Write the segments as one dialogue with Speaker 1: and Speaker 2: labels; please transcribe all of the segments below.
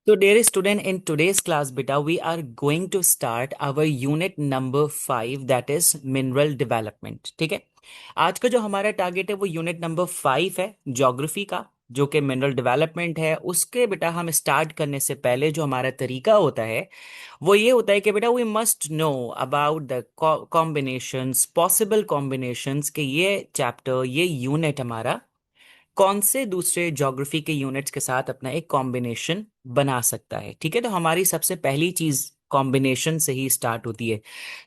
Speaker 1: So, dear student, in today's class, beta, we are going to start our unit number 5, that is mineral development. ठीक है। आज का जो हमारा target है वो यूनिट नंबर 5 है ज्योग्राफी का, जो कि मिनरल डेवलपमेंट है। उसके बेटा हम स्टार्ट करने से पहले जो हमारा तरीका होता है वो ये होता है कि बेटा we must know about the combinations, possible combinations, के ये चैप्टर, ये यूनिट हमारा कौन से दूसरे ज्योग्राफी के यूनिट्स के साथ अपना एक कॉम्बिनेशन बना सकता है। ठीक है, तो हमारी सबसे पहली चीज कॉम्बिनेशन से ही स्टार्ट होती है।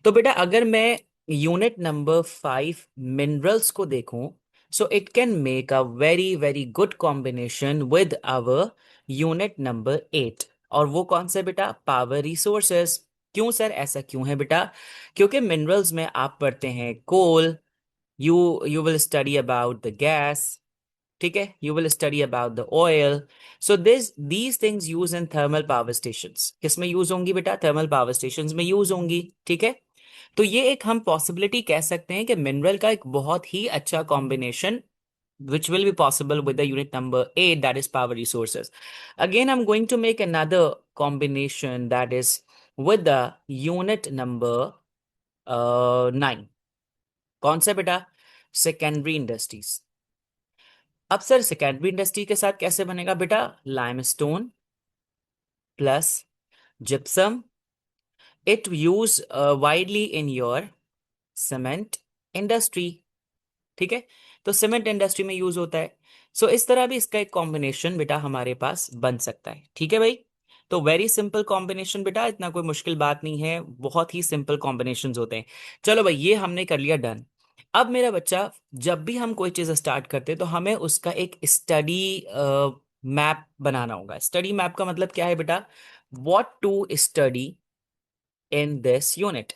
Speaker 1: तो बेटा अगर मैं यूनिट नंबर 5 मिनरल्स को देखूं, so it can make a very very good combination with our unit number 8। और वो कौन सा बेटा? Power resources. क्यों सर, ऐसा क्यों है बेटा? क्योंकि मिनरल्स में आप पढ़ते हैं coal, you will study about the gas. ठीक है, you will study about the oil. So these things use in thermal power stations. किसमें यूज होंगी बेटा? थर्मल पावर स्टेशंस में यूज होंगी। ठीक है, तो ये एक हम पॉसिबिलिटी कह सकते हैं कि मिनरल का एक बहुत ही अच्छा combination which will be possible with the unit number 8, that is power resources. Again, I'm going to make another combination, that is with the unit number 9. कौन सा बेटा? Secondary industries. अब सर सेकेंडरी इंडस्ट्री के साथ कैसे बनेगा बेटा? Limestone plus gypsum. It use widely in your cement industry. ठीक है, तो सीमेंट इंडस्ट्री में यूज होता है। सो इस तरह भी इसका एक कॉम्बिनेशन बेटा हमारे पास बन सकता है। ठीक है भाई, तो वेरी सिंपल कॉम्बिनेशन बेटा, इतना कोई मुश्किल बात नहीं है, बहुत ही सिंपल कॉम्बिनेशंस होते हैं। चलो भाई, ये हमने कर लिया डन। अब मेरा बच्चा, जब भी हम कोई चीज स्टार्ट करते हैं तो हमें उसका एक स्टडी मैप बनाना होगा। स्टडी मैप का मतलब क्या है बेटा? What to study in this unit,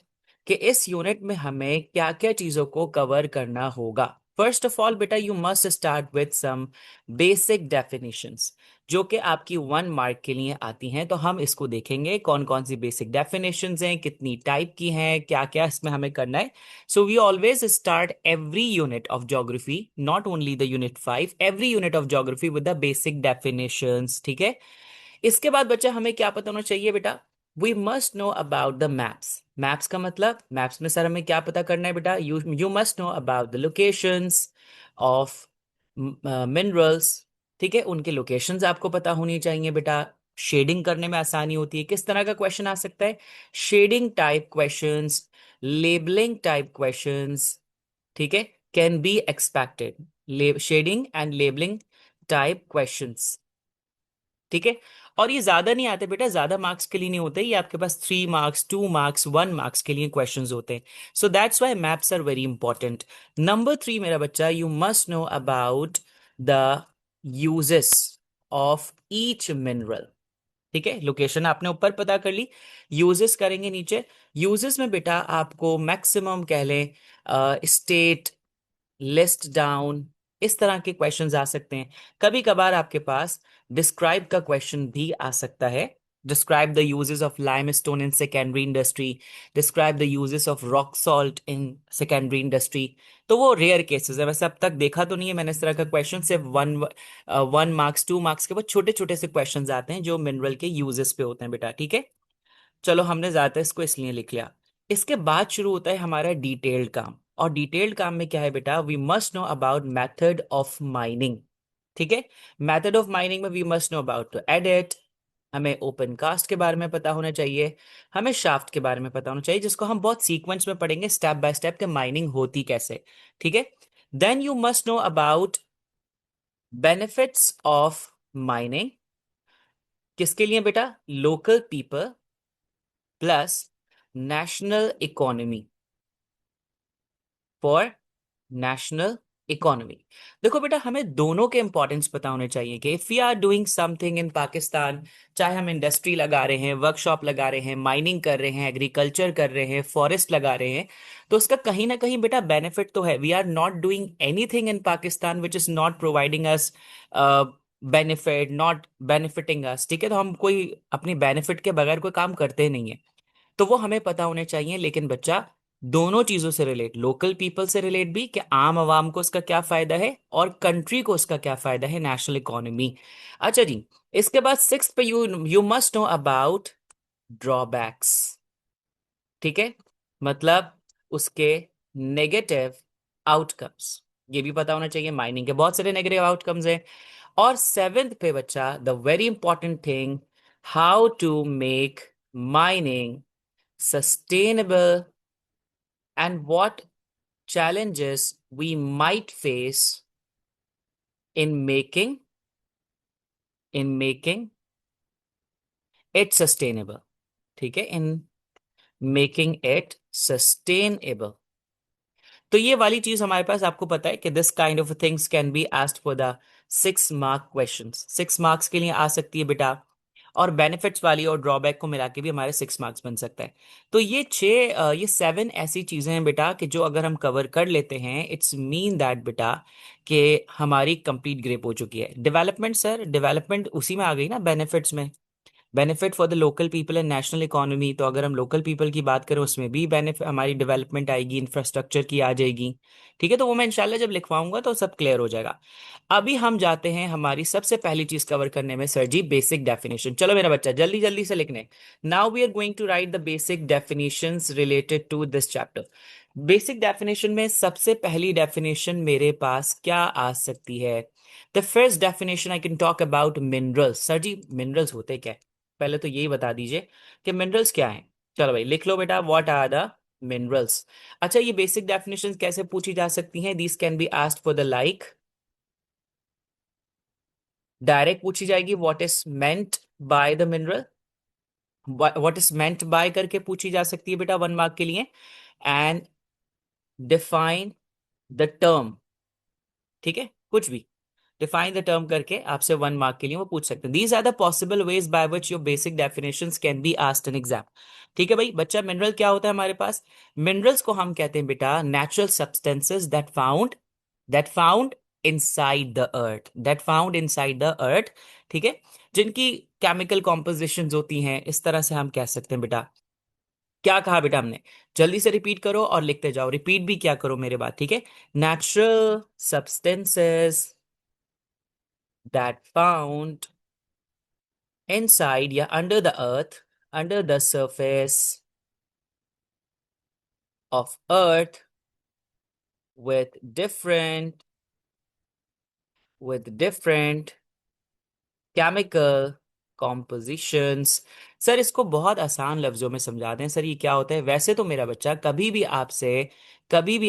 Speaker 1: कि इस यूनिट में हमें क्या क्या चीजों को कवर करना होगा। फर्स्ट ऑफ ऑल बेटा, you must start with some basic definitions, जो कि आपकी 1 मार्क के लिए आती हैं। तो हम इसको देखेंगे कौन कौन सी बेसिक डेफिनेशंस हैं, कितनी टाइप की हैं, क्या क्या इसमें हमें करना है। So we always start every unit of geography, not only the unit 5, every unit of geography with the basic definitions. ठीक है, इसके बाद बच्चा हमें क्या पता होना चाहिए बेटा? We must know about the maps. Maps का मतलब, मैप्स में सर हमें क्या पता करना है बेटा? You must know about the locations of minerals. ठीक है, उनके लोकेशंस आपको पता होनी चाहिए बेटा। शेडिंग करने में आसानी होती है। किस तरह का क्वेश्चन आ सकता है? Shading type questions, labelling type questions. ठीक है, can be expected, shading and labelling type questions. ठीक है, और ये ज्यादा नहीं आते बेटा, ज्यादा मार्क्स के लिए नहीं होते, ये आपके पास 3 मार्क्स, 2 मार्क्स, 1 मार्क्स के लिए क्वेश्चंस होते हैं। So that's why maps are very important. Number 3 मेरा बच्चा, you must know about the uses of each mineral. ठीक है, लोकेशन आपने ऊपर पता कर ली, यूजेस करेंगे नीचे। यूजेस में बेटा आपको मैक्सिमम कह लें स्टेट, लिस्ट डाउन, इस तरह के क्वेश्चंस आ सकते हैं। कभी कभार आपके पास डिस्क्राइब का क्वेश्चन भी आ सकता है। Describe the uses of limestone in secondary industry, describe the uses of rock salt in secondary industry. तो वो रेयर केसेस है, वैसे अब तक देखा तो नहीं है मैंने इस तरह का क्वेश्चन। सिर्फ 1 मार्क्स, 2 मार्क्स के, बहुत छोटे छोटे से क्वेश्चन आते हैं जो मिनरल के यूजेस पे होते हैं बेटा। ठीक है, चलो हमने ज्यादातर इसको इसलिए लिख लिया। इसके बाद शुरू होता है हमारा डिटेल्ड काम। और डिटेल्ड काम में क्या है बेटा? We must know about method of mining. ठीक है, मेथड ऑफ माइनिंग में we must know about to adit, हमें ओपन कास्ट के बारे में पता होना चाहिए, हमें शाफ्ट के बारे में पता होना चाहिए, जिसको हम बहुत सीक्वेंस में पढ़ेंगे स्टेप बाय स्टेप के माइनिंग होती कैसे। ठीक है, then you must know about benefits of mining. किसके लिए बेटा? Local people plus national economy, for national economy. देखो बेटा, हमें दोनों के इंपॉर्टेंस पता होने चाहिए कि if we are doing something in Pakistan, चाहे हम इंडस्ट्री लगा रहे हैं, वर्कशॉप लगा रहे हैं, माइनिंग कर रहे हैं, एग्रीकल्चर कर रहे हैं, फॉरेस्ट लगा रहे हैं, तो उसका कहीं ना कहीं बेटा बेनिफिट तो है। We are not doing anything in Pakistan which is not providing us benefit, not benefiting us. ठीक है, तो हम कोई अपनी बेनिफिट के बगैर कोई काम करते नहीं है, तो वो हमें पता होने चाहिए। लेकिन बच्चा दोनों चीजों से रिलेट, लोकल पीपल से रिलेट भी कि आम आवाम को उसका क्या फायदा है और कंट्री को उसका क्या फायदा है, नेशनल इकोनॉमी। अच्छा जी, इसके बाद सिक्स पे you you must know about drawbacks. ठीक है, मतलब उसके नेगेटिव आउटकम्स, ये भी पता होना चाहिए। माइनिंग के बहुत सारे नेगेटिव आउटकम्स हैं। और सेवेंथ पे बच्चा, the very important thing, how to make mining sustainable and what challenges we might face in making it sustainable। ठीक है, इन मेकिंग इट सस्टेनेबल। तो ये वाली चीज हमारे पास, आपको पता है कि this kind of things can be asked for the 6 mark question, 6 marks के लिए आ सकती है बेटा। और बेनिफिट्स वाली और ड्रॉबैक को मिला के भी हमारे 6 मार्क्स बन सकता है। तो ये 7 ऐसी चीजें हैं बेटा कि जो अगर हम कवर कर लेते हैं, इट्स मीन दैट बेटा कि हमारी कंप्लीट ग्रेप हो चुकी है। डेवलपमेंट सर, डेवलपमेंट उसी में आ गई ना, बेनिफिट्स में। Benefit for the local people and national economy, तो अगर हम लोकल पीपल की बात करें उसमें भी बेनिफिट, हमारी डेवलपमेंट आएगी, इंफ्रास्ट्रक्चर की आ जाएगी। ठीक है, तो वो मैं इंशाल्लाह जब लिखवाऊंगा तो सब क्लियर हो जाएगा। अभी हम जाते हैं हमारी सबसे पहली चीज कवर करने में, सर जी बेसिक डेफिनेशन। चलो मेरा बच्चा जल्दी जल्दी से लिखने। Now we are going to write the basic definitions related to this chapter. Basic definition में सबसे पहली डेफिनेशन मेरे पास क्या आ सकती है? The first definition I can talk about minerals. Sir जी मिनरल्स होते क्या है, पहले तो यही बता दीजिए कि मिनरल्स क्या हैं। चलो भाई लिख लो बेटा, व्हाट आर द मिनरल्स। अच्छा, ये बेसिक डेफिनेशंस कैसे पूछी जा सकती हैं? These can be asked for the like, direct पूछी जाएगी, what is meant by the mineral, what is meant by करके पूछी जा सकती है बेटा 1 मार्क के लिए। एंड डिफाइन द टर्म, ठीक है, कुछ भी डिफाइन द टर्म करके आपसे 1 मार्क के लिए वो पूछ सकते हैं। These are the possible ways by which your basic definitions can be asked in exam. ठीक है भाई बच्चा, मिनरल क्या होता है हमारे पास? मिनरल्स को हम कहते हैं बेटा natural substances that found inside the earth, that found inside the earth. ठीक है, जिनकी केमिकल कॉम्पोजिशंस होती हैं, इस तरह से हम कह सकते हैं बेटा। क्या कहा बेटा हमने? जल्दी से रिपीट करो और लिखते जाओ, रिपीट भी क्या करो मेरे बात, ठीक है। Natural substances that found inside, yeah, under the earth, under the surface of earth, with different chemical compositions। Sir इसको बहुत आसान लफ्जों में समझा दें सर, ये क्या होता है? वैसे तो मेरा बच्चा कभी भी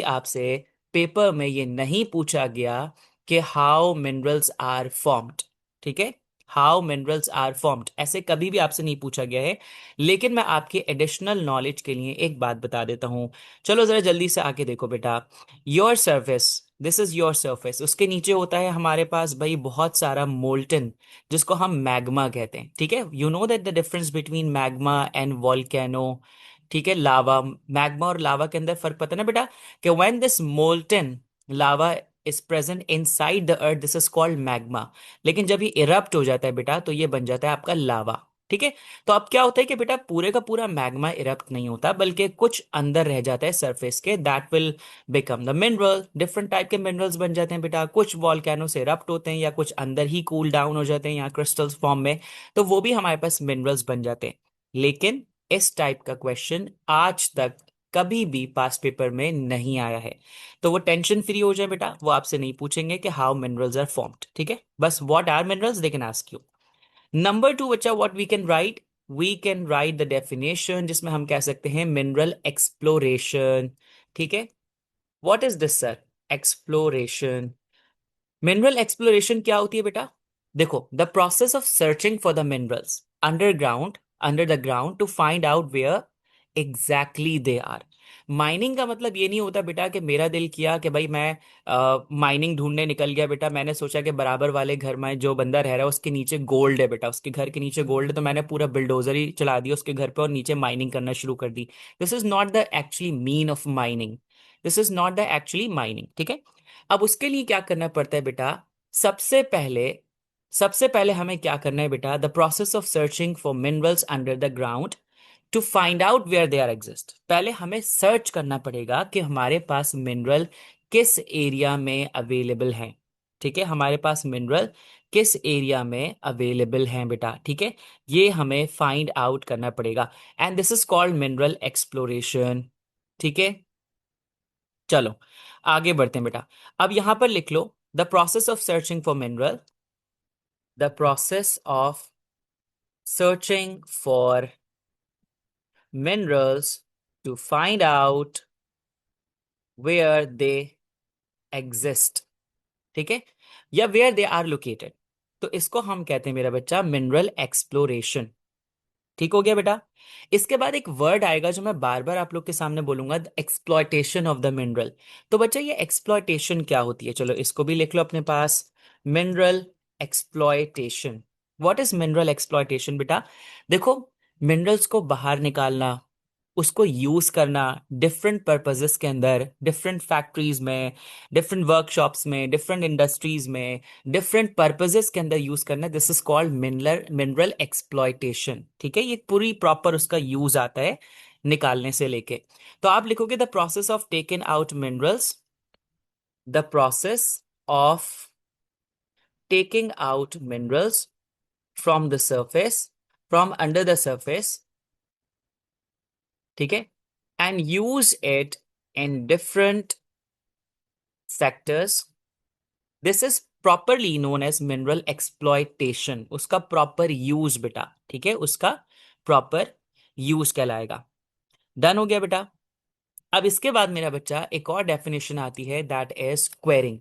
Speaker 1: आपसे पेपर में ये नहीं पूछा गया कि हाउ मिनरल्स आर फॉर्म्ड। ठीक है, हाउ मिनरल्स आर फॉर्म्ड ऐसे कभी भी आपसे नहीं पूछा गया है। लेकिन मैं आपके एडिशनल नॉलेज के लिए एक बात बता देता हूं। चलो जरा जल्दी से आके देखो बेटा, your surface, this is your surface, उसके नीचे होता है हमारे पास भाई बहुत सारा मोल्टन, जिसको हम मैग्मा कहते हैं। ठीक है, you know that the difference between magma and volcano. ठीक है, लावा, मैग्मा और लावा के अंदर फर्क पता ना बेटा, कि when this molten lava is present inside the earth this is called magma. लेकिन जब ये इरप्ट हो जाता है बेटा तो ये बन जाता है आपका लावा। ठीक है, तो अब क्या होता है कि बेटा पूरे का पूरा मैग्मा इरप्ट नहीं होता, बल्कि कुछ अंदर रह जाता है सरफेस के, that will become the mineral. Different type के मिनरल्स बन जाते हैं बेटा, कुछ वॉल्केनो से इरप्ट होते हैं या कुछ अंदर ही कूल डाउन हो जाते हैं यहाँ क्रिस्टल्स फॉर्म में, तो वो भी हमारे पास मिनरल्स बन जाते हैं। लेकिन इस टाइप का क्वेश्चन आज तक कभी भी पास पेपर में नहीं आया है। तो वो टेंशन फ्री हो जाए बेटा, वो आपसे नहीं पूछेंगे कि हाउ मिनरल्स आर फॉर्म्ड। ठीक है, बस what are minerals they can ask you. Number 2 बच्चा, what we can write the definition, जिसमें हम कह सकते हैं मिनरल एक्सप्लोरेशन। ठीक है, what is this sir? Exploration. Mineral exploration क्या होती है बेटा? देखो, the process of searching for the minerals under the ground to find out where exactly they are. Mining का मतलब ये नहीं होता बेटा कि मेरा दिल किया कि भाई मैं माइनिंग ढूंढने निकल गया बेटा, मैंने सोचा कि बराबर वाले घर में जो बंदा रह रहा है उसके नीचे गोल्ड है बेटा, उसके घर के नीचे गोल्ड है, तो मैंने पूरा बिल्डोजर ही चला दिया उसके घर पे और नीचे माइनिंग करना शुरू कर दी। This is not the actually mean of mining, this is not the actually mining. ठीक है, अब उसके लिए क्या करना पड़ता है बेटा? सबसे पहले सबसे पहले हमें क्या करना है बेटा? The process of searching for minerals under the ground to find out where they are exist, पहले हमें सर्च करना पड़ेगा कि हमारे पास मिनरल किस एरिया में अवेलेबल है। ठीक है, हमारे पास मिनरल किस एरिया में अवेलेबल है बेटा। ठीक है, ये हमें फाइंड आउट करना पड़ेगा and this is called mineral exploration. ठीक है, चलो आगे बढ़ते हैं बेटा। अब यहां पर लिख लो the process of searching for mineral, the process of searching for minerals to find out where they exist। ठीक है, या where they are located, तो इसको हम कहते हैं मेरा बच्चा मिनरल एक्सप्लोरेशन। ठीक हो गया बेटा। इसके बाद एक वर्ड आएगा जो मैं बार बार आप लोग के सामने बोलूंगा, the exploitation of the mineral. तो बच्चा ये एक्सप्लॉयटेशन क्या होती है, चलो इसको भी लिख लो अपने पास। Mineral exploitation, what is mineral exploitation बेटा। देखो, मिनरल्स को बाहर निकालना, उसको यूज करना डिफरेंट पर्पसेस के अंदर, डिफरेंट फैक्ट्रीज में, डिफरेंट वर्कशॉप्स में, डिफरेंट इंडस्ट्रीज में, डिफरेंट पर्पसेस के अंदर यूज करना, this is called mineral exploitation. ठीक है, ये पूरी प्रॉपर उसका यूज आता है निकालने से लेके। तो आप लिखोगे the process of taking out minerals, the process of taking out minerals from the surface, from under the surface। ठीक है, and use it in different sectors, this is properly known as mineral exploitation. उसका proper use बेटा, ठीक है, उसका proper use कहलाएगा। Done हो गया बेटा। अब इसके बाद मेरा बच्चा एक और डेफिनेशन आती है, दैट इज क्वेरिंग।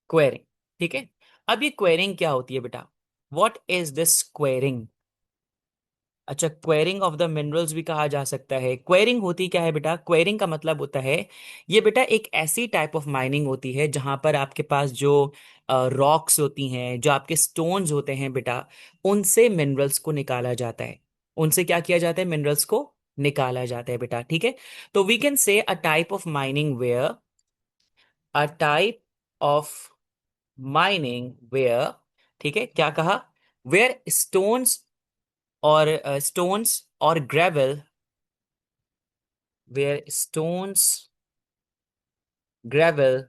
Speaker 1: क्वेरिंग, ठीक है। अब ये क्वेरिंग क्या होती है बेटा, व्हाट इज दिस क्वेरिंग। अच्छा, क्वेरिंग ऑफ द मिनरल्स भी कहा जा सकता है। क्वेरिंग होती क्या है बेटा, क्वेरिंग का मतलब होता है, ये बेटा एक ऐसी टाइप ऑफ माइनिंग होती है जहां पर आपके पास जो रॉक्स होती हैं, जो आपके स्टोन्स होते हैं बेटा, उनसे मिनरल्स को निकाला जाता है। उनसे क्या किया जाता है, मिनरल्स को निकाला जाता है बेटा। ठीक है, तो we can say a type of mining where, a type of mining where, ठीक है, क्या कहा, वेयर स्टोन्स और stones or gravel, where stones, gravel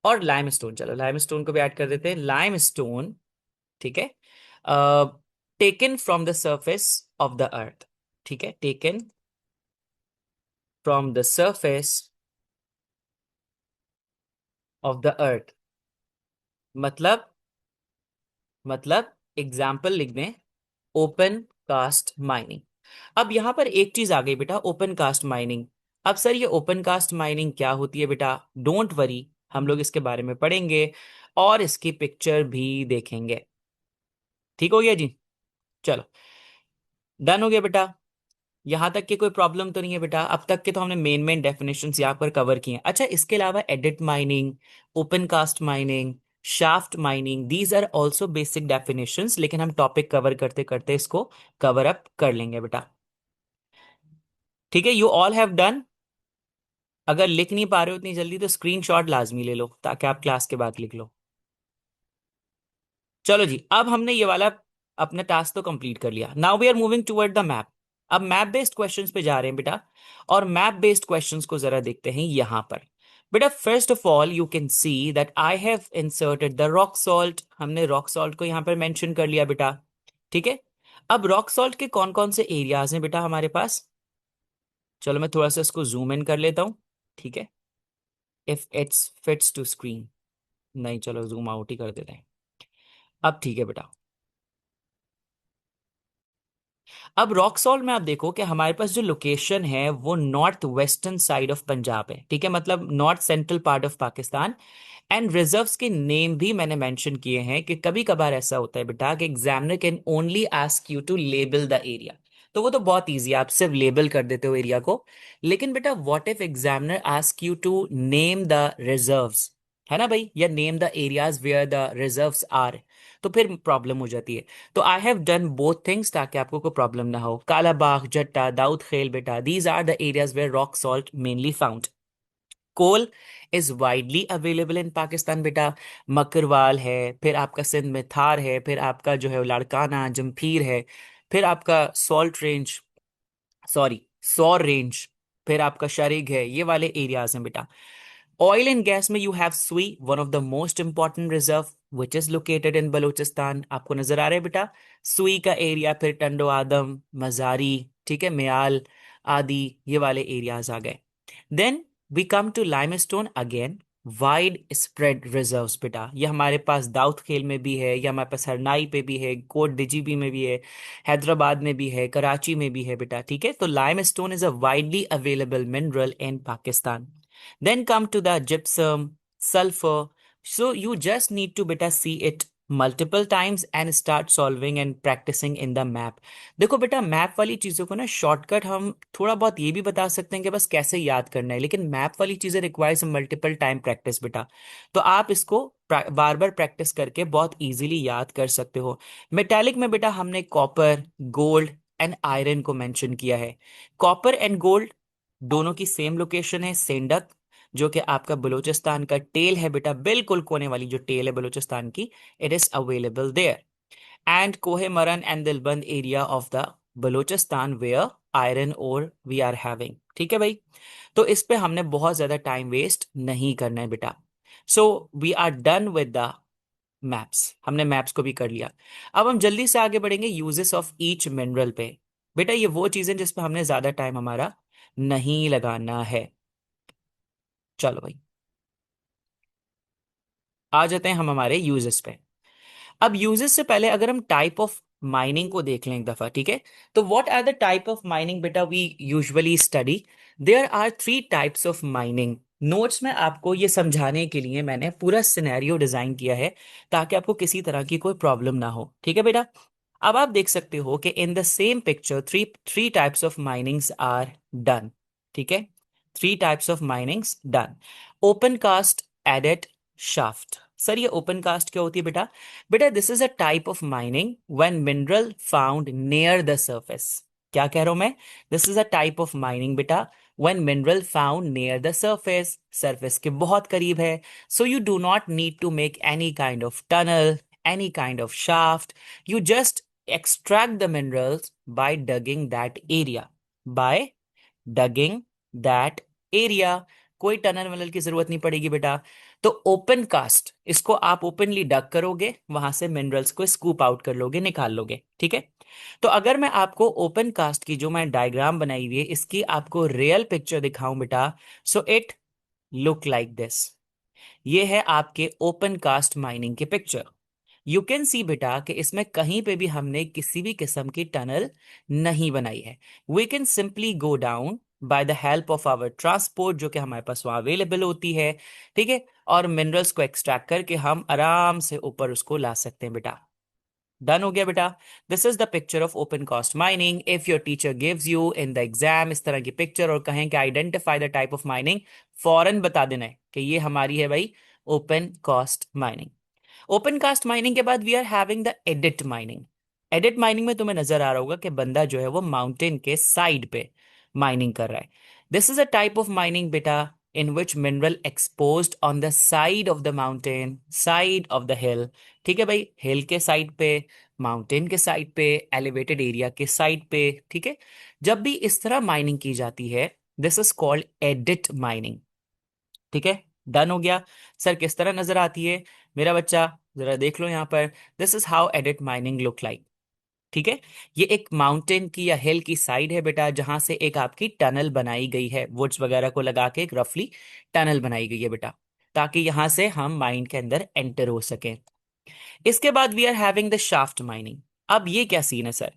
Speaker 1: और limestone, चलो limestone को भी ऐड कर देते हैं, limestone। ठीक है, taken from the surface of the earth। ठीक है, taken from the surface of the earth, मतलब एग्जाम्पल लिख दें, ओपन कास्ट माइनिंग। अब यहां पर एक चीज आ गई बेटा, ओपन कास्ट माइनिंग। अब सर ये ओपन कास्ट माइनिंग क्या होती है बेटा, डोंट वरी, हम लोग इसके बारे में पढ़ेंगे और इसकी पिक्चर भी देखेंगे। ठीक हो गया जी, चलो डन हो गया बेटा। यहां तक की कोई प्रॉब्लम तो नहीं है बेटा, अब तक के तो हमने मेन मेन डेफिनेशंस यहाँ पर कवर किए हैं। अच्छा, इसके अलावा adit mining, open cast mining, shaft mining, these are also basic definitions, लेकिन हम टॉपिक कवर करते करते इसको कवर अप कर लेंगे बेटा। ठीक है, यू ऑल हैव डन। अगर लिख नहीं पा रहे हो इतनी जल्दी तो स्क्रीनशॉट लाजमी ले लो ताकि आप क्लास के बाद लिख लो। चलो जी, अब हमने ये वाला अपना टास्क तो कंप्लीट कर लिया। Now we are moving toward the map. अब मैप बेस्ड क्वेश्चंस पे जा रहे हैं बेटा, और मैप बेस्ड क्वेश्चंस को जरा देखते हैं यहां पर। बेटा first of all you can see that I have inserted the rock salt, हमने रॉक सॉल्ट को यहां पर मेंशन कर लिया बेटा। ठीक है, अब रॉक सॉल्ट के कौन कौन से एरियाज हैं बेटा हमारे पास, चलो मैं थोड़ा सा इसको जूम इन कर लेता हूं। ठीक है, if it's fits to screen, नहीं चलो जूम आउट ही कर देते हैं। अब ठीक है बेटा, अब रॉक सॉल्ट में आप देखो कि हमारे पास जो लोकेशन है वो north western side of Punjab है। ठीक है, मतलब north central part of Pakistan. And reserves के नेम भी मैंने मेंशन किए हैं कि कभी कभार ऐसा होता है बेटा कि examiner can only ask you to label the area, तो वो तो बहुत इजी है, आप सिर्फ लेबल कर देते हो एरिया को। लेकिन बेटा what if examiner ask you to name the reserves, है ना भाई, या name the areas where the reserves are, तो फिर प्रॉब्लम हो जाती है। तो I have done both things ताकि आपको कोई प्रॉब्लम ना हो। कालाबाग, जट्टा, दाऊद खेल बेटा, these are the areas where rock salt mainly found. Coal is widely available in Pakistan बेटा, मकरवाल है, फिर आपका सिंध में थार है, फिर आपका जो है लाड़काना, जमफीर है, फिर आपका सॉल्ट रेंज, सॉरी सौर रेंज, फिर आपका शरीक है, ये वाले एरियाज हैं बेटा। ऑयल एंड गैस में यू हैव सुई, one of the most important reserve which is located in Balochistan. आपको नजर आ रहा है बेटा सुई का एरिया, फिर टंडो आदम, मजारी, ठीक है, म्याल आदि, ये वाले एरियाज आ गए। Then we come to limestone, again wide spread reserves बेटा। ये हमारे पास दाऊद खेल में भी है, ये हमारे पास हरनाई पे भी है, कोट डीजीपी में भी है, हैदराबाद में भी है, कराची में भी है बेटा, ठीक है। तो limestone is a widely available mineral in Pakistan. Then come to the gypsum, sulphur. So you just need to बेटा see it multiple times and start solving and practising in the map. देखो बेटा मैप वाली चीजों को ना shortcut हम थोड़ा बहुत ये भी बता सकते हैं कि बस कैसे याद करना है, लेकिन मैप वाली चीजें रिक्वायर्स मल्टीपल टाइम प्रैक्टिस बेटा। तो आप इसको बार बार प्रैक्टिस करके बहुत इजीली याद कर सकते हो। मेटालिक में बेटा हमने कॉपर, गोल्ड एंड आयरन को मेंशन किया है। कॉपर एंड गोल्ड दोनों की सेम लोकेशन है, सेंडक, जो कि आपका बलूचिस्तान का टेल है बेटा, बिल्कुल कोने वाली जो टेल है बलूचिस्तान की, it is available there. And Kohe Maran and Dilband area of the Balochistan where iron ore we are having, ठीक है भाई। तो इस पे हमने बहुत ज्यादा टाइम वेस्ट नहीं करना है बेटा। So we are done with the maps, हमने मैप्स को भी कर लिया। अब हम जल्दी से आगे बढ़ेंगे यूजेस ऑफ ईच मिनरल पे। बेटा ये वो चीजें जिस पे हमने ज्यादा टाइम हमारा नहीं लगाना है। चलो भाई आ जाते हैं हम हमारे यूजेस पे। अब यूजेस से पहले अगर हम टाइप ऑफ माइनिंग को देख लें एक दफा, ठीक है। तो what are the type of mining बेटा we usually study? There are three types of mining. Notes में आपको ये समझाने के लिए मैंने पूरा सिनेरियो डिजाइन किया है ताकि आपको किसी तरह की कोई प्रॉब्लम ना हो, ठीक है बेटा। अब आप देख सकते हो कि in the same picture three three types of minings are done, ठीक है। Three types of minings done. Open cast, adit, shaft. Sir ये ओपन कास्ट क्या होती है बेटा? बेटा this is a type of mining when mineral found near the surface. क्या कह रहा हूं मैं? This is a type of mining बेटा when mineral found near the surface, surface के बहुत करीब है। सो you do not need to make any kind of tunnel, any kind of shaft. You just extract the minerals by digging that area. By digging that area. कोई tunnel वनल की जरूरत नहीं पड़ेगी बेटा। तो ओपन कास्ट, इसको आप ओपनली डग करोगे, वहां से मिनरल्स को स्कूप आउट कर लोगे, निकाल लोगे, ठीक है। तो अगर मैं आपको ओपन कास्ट की जो मैं डायग्राम बनाई हुई है इसकी आपको रियल पिक्चर दिखाऊं बेटा, so it look like this. ये है आपके ओपन कास्ट माइनिंग की पिक्चर। यू कैन सी बेटा कि इसमें कहीं पे भी हमने किसी भी किस्म की टनल नहीं बनाई है। We can simply go down by the help of our transport, जो कि हमारे पास वहां अवेलेबल होती है, ठीक है। और मिनरल्स को एक्सट्रैक्ट करके हम आराम से ऊपर उसको ला सकते हैं बेटा। डन हो गया बेटा। This is the picture of open cast mining. If your teacher gives you in the exam इस तरह की पिक्चर और कहें कि identify the type of mining, फौरन बता देना है कि ये हमारी है भाई open cast mining. Open cast mining के बाद we are having the adit mining. Adit mining में तुम्हें नजर आ रहा होगा कि बंदा जो है वो माउंटेन के साइड पे माइनिंग कर रहा है। This is a type of mining बेटा in which mineral exposed on the side of the mountain, side of the hill, ठीक है भाई, हिल के साइड पे, माउंटेन के साइड पे, एलिवेटेड एरिया के साइड पे, ठीक है। जब भी इस तरह माइनिंग की जाती है this is called edit mining, ठीक है। डन हो गया। सर किस तरह नजर आती है मेरा बच्चा? जरा देख लो यहाँ पर, this is how edit mining look like, ठीक है। ये एक माउंटेन की या हिल की साइड है बेटा जहां से एक आपकी टनल बनाई गई है, वुड्स वगैरह को लगा के एक रफली टनल बनाई गई है बेटा, ताकि यहां से हम माइन के अंदर एंटर हो सके। इसके बाद we are having the shaft mining. अब ये क्या सीन है सर?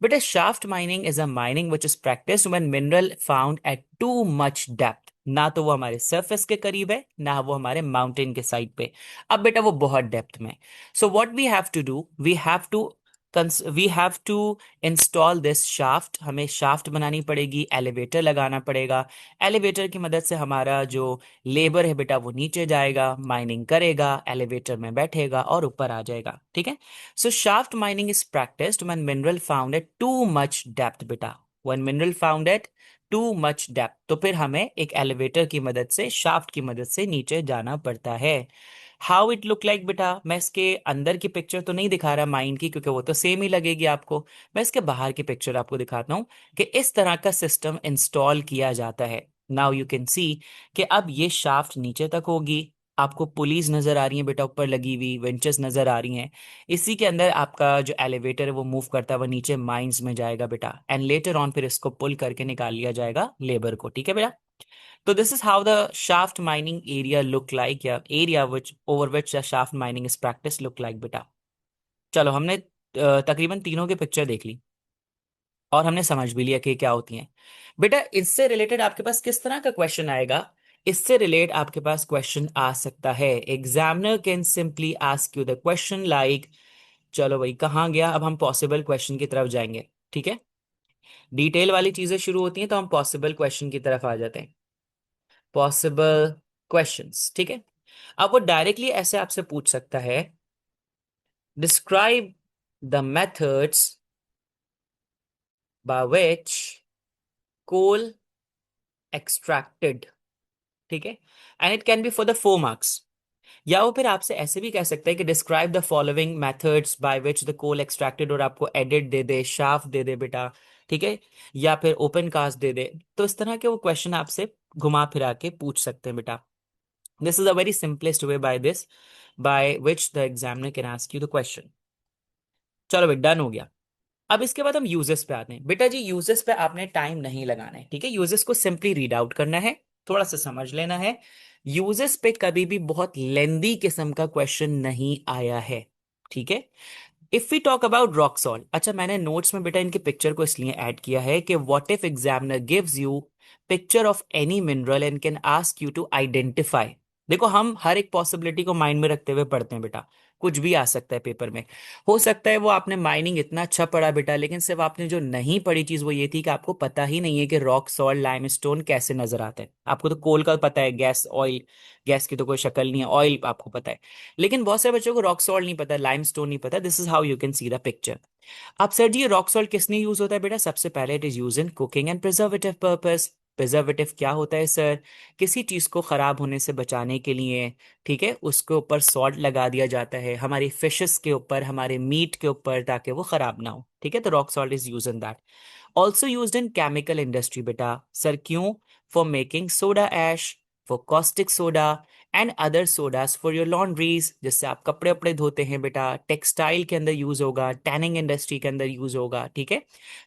Speaker 1: बेटा shaft mining is a mining which is practice when mineral found at too much depth. ना तो वो हमारे सरफेस के करीब है, ना वो हमारे माउंटेन के साइड पे। अब बेटा वो बहुत डेप्थ में। So what we have to do, we have to install this shaft. हमें शाफ्ट बनानी पड़ेगी, एलिवेटर लगाना पड़ेगा। एलिवेटर की मदद से हमारा जो लेबर है बेटा वो नीचे जाएगा, माइनिंग करेगा, एलिवेटर में बैठेगा और ऊपर आ जाएगा, ठीक है। So shaft mining is practised when mineral found at too much depth बेटा। When mineral found at too much depth, तो फिर हमें एक एलिवेटर की मदद से, शाफ्ट की मदद से नीचे जाना पड़ता है। हाउ इट लुक लाइक बेटा, मैं इसके अंदर की पिक्चर तो नहीं दिखा रहा माइंड की, क्योंकि वो तो सेम ही लगेगी आपको। मैं इसके बाहर की पिक्चर आपको दिखाता हूँ कि इस तरह का सिस्टम इंस्टॉल किया जाता है। नाउ यू कैन सी कि अब ये शाफ्ट नीचे तक होगी, आपको पुलीज नजर आ रही है बेटा ऊपर लगी हुई, वेंचर्स नजर आ रही हैं। इसी के अंदर आपका जो एलिवेटर है वो मूव करता है, वो नीचे माइंस में जाएगा बेटा, एंड लेटर ऑन फिर इसको पुल करके निकाल लिया जाएगा लेबर को, ठीक है बेटा। तो this is how the shaft mining area look like, या area which over which the shaft mining is practice look like बेटा। चलो हमने तकरीबन तीनों की पिक्चर देख ली और हमने समझ भी लिया कि क्या होती हैं। बेटा इससे रिलेटेड आपके पास किस तरह का क्वेश्चन आएगा, इससे रिलेट आपके पास क्वेश्चन आ सकता है। Examiner can simply ask you the question like, चलो भाई कहाँ गया, अब हम पॉसिबल क्वेश्चन की तरफ जाएंगे, ठीक है। डिटेल वाली चीजें शुरू होती हैं तो हम पॉसिबल क्वेश्चन की तरफ आ जाते हैं। पॉसिबल क्वेश्चंस, ठीक है। अब वो डायरेक्टली ऐसे आपसे पूछ सकता है, describe the methods by which coal extracted, ठीक है, and it can be for the 4 marks. या वो फिर आपसे ऐसे भी कह सकता है कि describe the following methods by which the coal extracted, और आपको एडिट दे दे, शाफ्ट दे दे बेटा, ठीक है, या फिर ओपन कास्ट दे दे। तो इस तरह के वो क्वेश्चन आपसे घुमा फिरा के पूछ सकते हैं बेटा। This is a very simplest way by this, bye which the examiner can ask you the question. चलो भाई डन हो गया। अब इसके बाद हम यूजेस पे आते हैं। बेटा जी यूजेस पे आपने टाइम नहीं लगाना है, ठीक है, यूजेस को सिंपली रीड आउट करना है, थोड़ा सा समझ लेना है। यूजेस पे कभी भी बहुत लेंदी किस्म का क्वेश्चन नहीं आया है, ठीक है। If we talk about rock salt, अच्छा मैंने नोट्स में बेटा इनकी पिक्चर को इसलिए ऐड किया है कि what if examiner gives you picture of any mineral and can ask you to identify. देखो हम हर एक पॉसिबिलिटी को माइंड में रखते हुए पढ़ते हैं बेटा, कुछ भी आ सकता है पेपर में। हो सकता है वो आपने माइनिंग इतना अच्छा पढ़ा बेटा, लेकिन सिर्फ आपने जो नहीं पढ़ी चीज वो ये थी कि आपको पता ही नहीं है कि रॉक सॉल्ट लाइमस्टोन कैसे नजर आता है। आपको तो कोल का पता है, गैस ऑयल, गैस की तो कोई शक्ल नहीं है, ऑयल आपको पता है, लेकिन बहुत सारे बच्चों को रॉक सॉल्ट नहीं पता, लाइमस्टोन नहीं पता। This is how you can see the picture. अब सर जी ये रॉक सॉल्ट किसने यूज होता है बेटा, सबसे पहले it is use in cooking and preservative purpose. Preservative क्या होता है सर, किसी चीज को खराब होने से बचाने के लिए, ठीक है, उसके ऊपर सॉल्ट लगा दिया जाता है हमारी फिशेस के ऊपर, हमारे मीट के ऊपर, ताकि वो खराब ना हो, ठीक है। तो rock salt is use in that. Also use in chemical industry बेटा, सर क्यों, for making soda ash, for caustic soda and other sodas for your laundries, जिससे आप कपड़े वपड़े धोते हैं बेटा। टेक्सटाइल के अंदर यूज होगा, टैनिंग इंडस्ट्री के अंदर यूज होगा, ठीक है।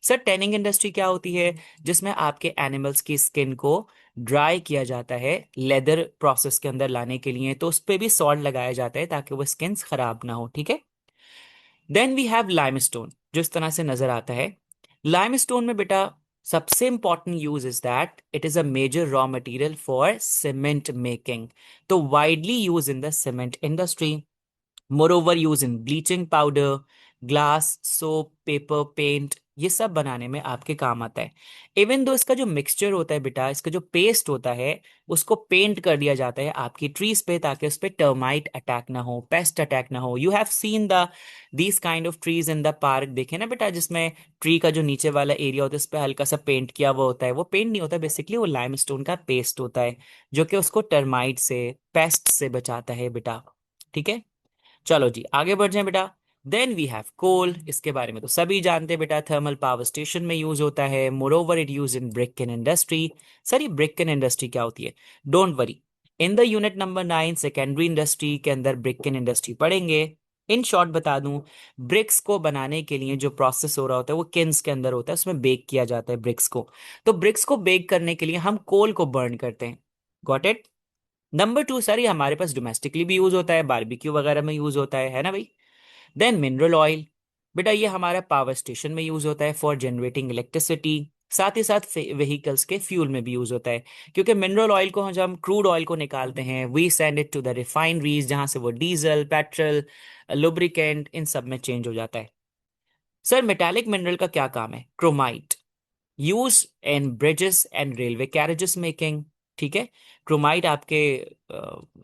Speaker 1: सर टैनिंग इंडस्ट्री क्या होती है, जिसमें आपके एनिमल्स की स्किन को ड्राई किया जाता है लेदर प्रोसेस के अंदर लाने के लिए, तो उस पर भी सॉल्ट लगाया जाता है ताकि वो स्किन खराब ना हो, ठीक है। देन वी हैव लाइमस्टोन, जो इस तरह से नजर आता है। लाइमस्टोन में बेटा सबसे important use is that it is a major raw material for cement making, तो widely use in the cement industry. Moreover use in bleaching powder, glass, soap, paper, paint, ये सब बनाने में आपके काम आता है। इवन दो इसका जो मिक्सचर होता है बेटा, इसका जो पेस्ट होता है, उसको पेंट कर दिया जाता है आपकी ट्रीज पे, ताकि उस पे टर्माइट अटैक ना हो, पेस्ट अटैक ना हो। You have seen the these kind of trees in the park, देखे ना बेटा, जिसमें ट्री का जो नीचे वाला एरिया होता है उस पर हल्का सा पेंट किया हुआ होता है, वो पेंट नहीं होता बेसिकली, वो लाइमस्टोन का पेस्ट होता है, जो कि उसको टर्माइट से, पेस्ट से बचाता है बेटा, ठीक है। चलो जी आगे बढ़ जाए बेटा। देन वी हैव कोल, इसके बारे में तो सभी जानते हैं बेटा, थर्मल पावर स्टेशन में यूज होता है। Moreover it use in brick in industry. Sir ये ब्रिक इन इंडस्ट्री क्या होती है, don't worry, in the unit number 9 secondary industry के अंदर ब्रिक इन इंडस्ट्री पढ़ेंगे। इन शॉर्ट बता दूं, ब्रिक्स को बनाने के लिए जो प्रोसेस हो रहा होता है वो किन्स के अंदर होता है, उसमें बेक किया जाता है ब्रिक्स को। तो ब्रिक्स को बेक करने के लिए हम कोल को बर्न करते हैं, गॉट इट। नंबर 2 सर ये हमारे पास डोमेस्टिकली भी यूज होता है, बारबेक्यू वगैरह में यूज होता है ना भाई। देन मिनरल ऑयल, बेटा ये हमारा पावर स्टेशन में यूज होता है फॉर जनरेटिंग इलेक्ट्रिसिटी, साथ ही साथ व्हीकल्स के फ्यूल में भी यूज होता है, क्योंकि मिनरल ऑयल को जब हम क्रूड ऑयल को निकालते हैं we send it to the refineries, जहां से वो डीजल, पेट्रोल, लुब्रिकेंट, इन सब में चेंज हो जाता है। सर मेटालिक मिनरल का क्या काम है, chromite, use in bridges and railway carriages making, ठीक है। क्रोमाइट आपके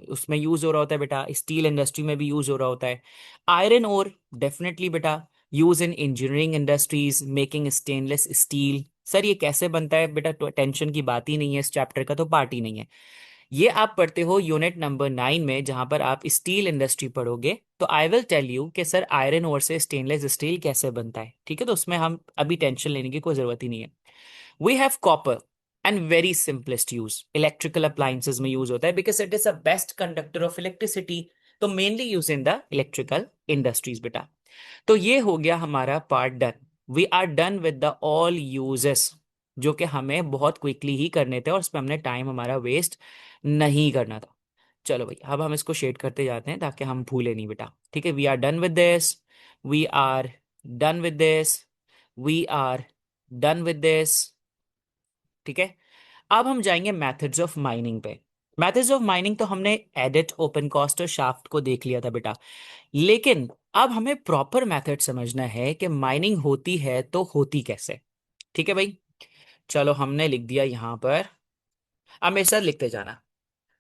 Speaker 1: उसमें यूज हो रहा होता है बेटा, स्टील इंडस्ट्री में भी यूज हो रहा होता है। आयरन ओर डेफिनेटली बेटा use in engineering industries making stainless steel. Sir ये कैसे बनता है बेटा, टेंशन की बात ही नहीं है, इस चैप्टर का तो पार्ट ही नहीं है। ये आप पढ़ते हो यूनिट नंबर 9 में, जहां पर आप स्टील इंडस्ट्री पढ़ोगे। तो आई विल टेल यू कि सर आयरन ओर से स्टेनलेस स्टील कैसे बनता है, ठीक है। तो उसमें हम अभी टेंशन लेने की कोई जरूरत ही नहीं है। We have copper and very simplest use electrical appliances में यूज होता है, because it is a best conductor of electricity. तो mainly use in the electrical industries बेटा। तो ये हो गया हमारा part done. We are done with the all uses, जो कि हमें बहुत क्विकली ही करने थे और उस पर हमने टाइम हमारा वेस्ट नहीं करना था। चलो भाई, अब हम इसको शेड करते जाते हैं ताकि हम भूले नहीं बेटा, ठीक है। We are done with this, we are done with this, we are done with this, ठीक है। अब हम जाएंगे मेथड्स ऑफ माइनिंग पे। मेथड्स ऑफ माइनिंग तो हमने एडिट, ओपन कास्ट और शाफ्ट को देख लिया था बेटा। लेकिन अब हमें प्रॉपर मेथड समझना है कि माइनिंग होती है तो होती कैसे, ठीक है भाई। चलो हमने लिख दिया यहां पर, अब मेरे साथ लिखते जाना,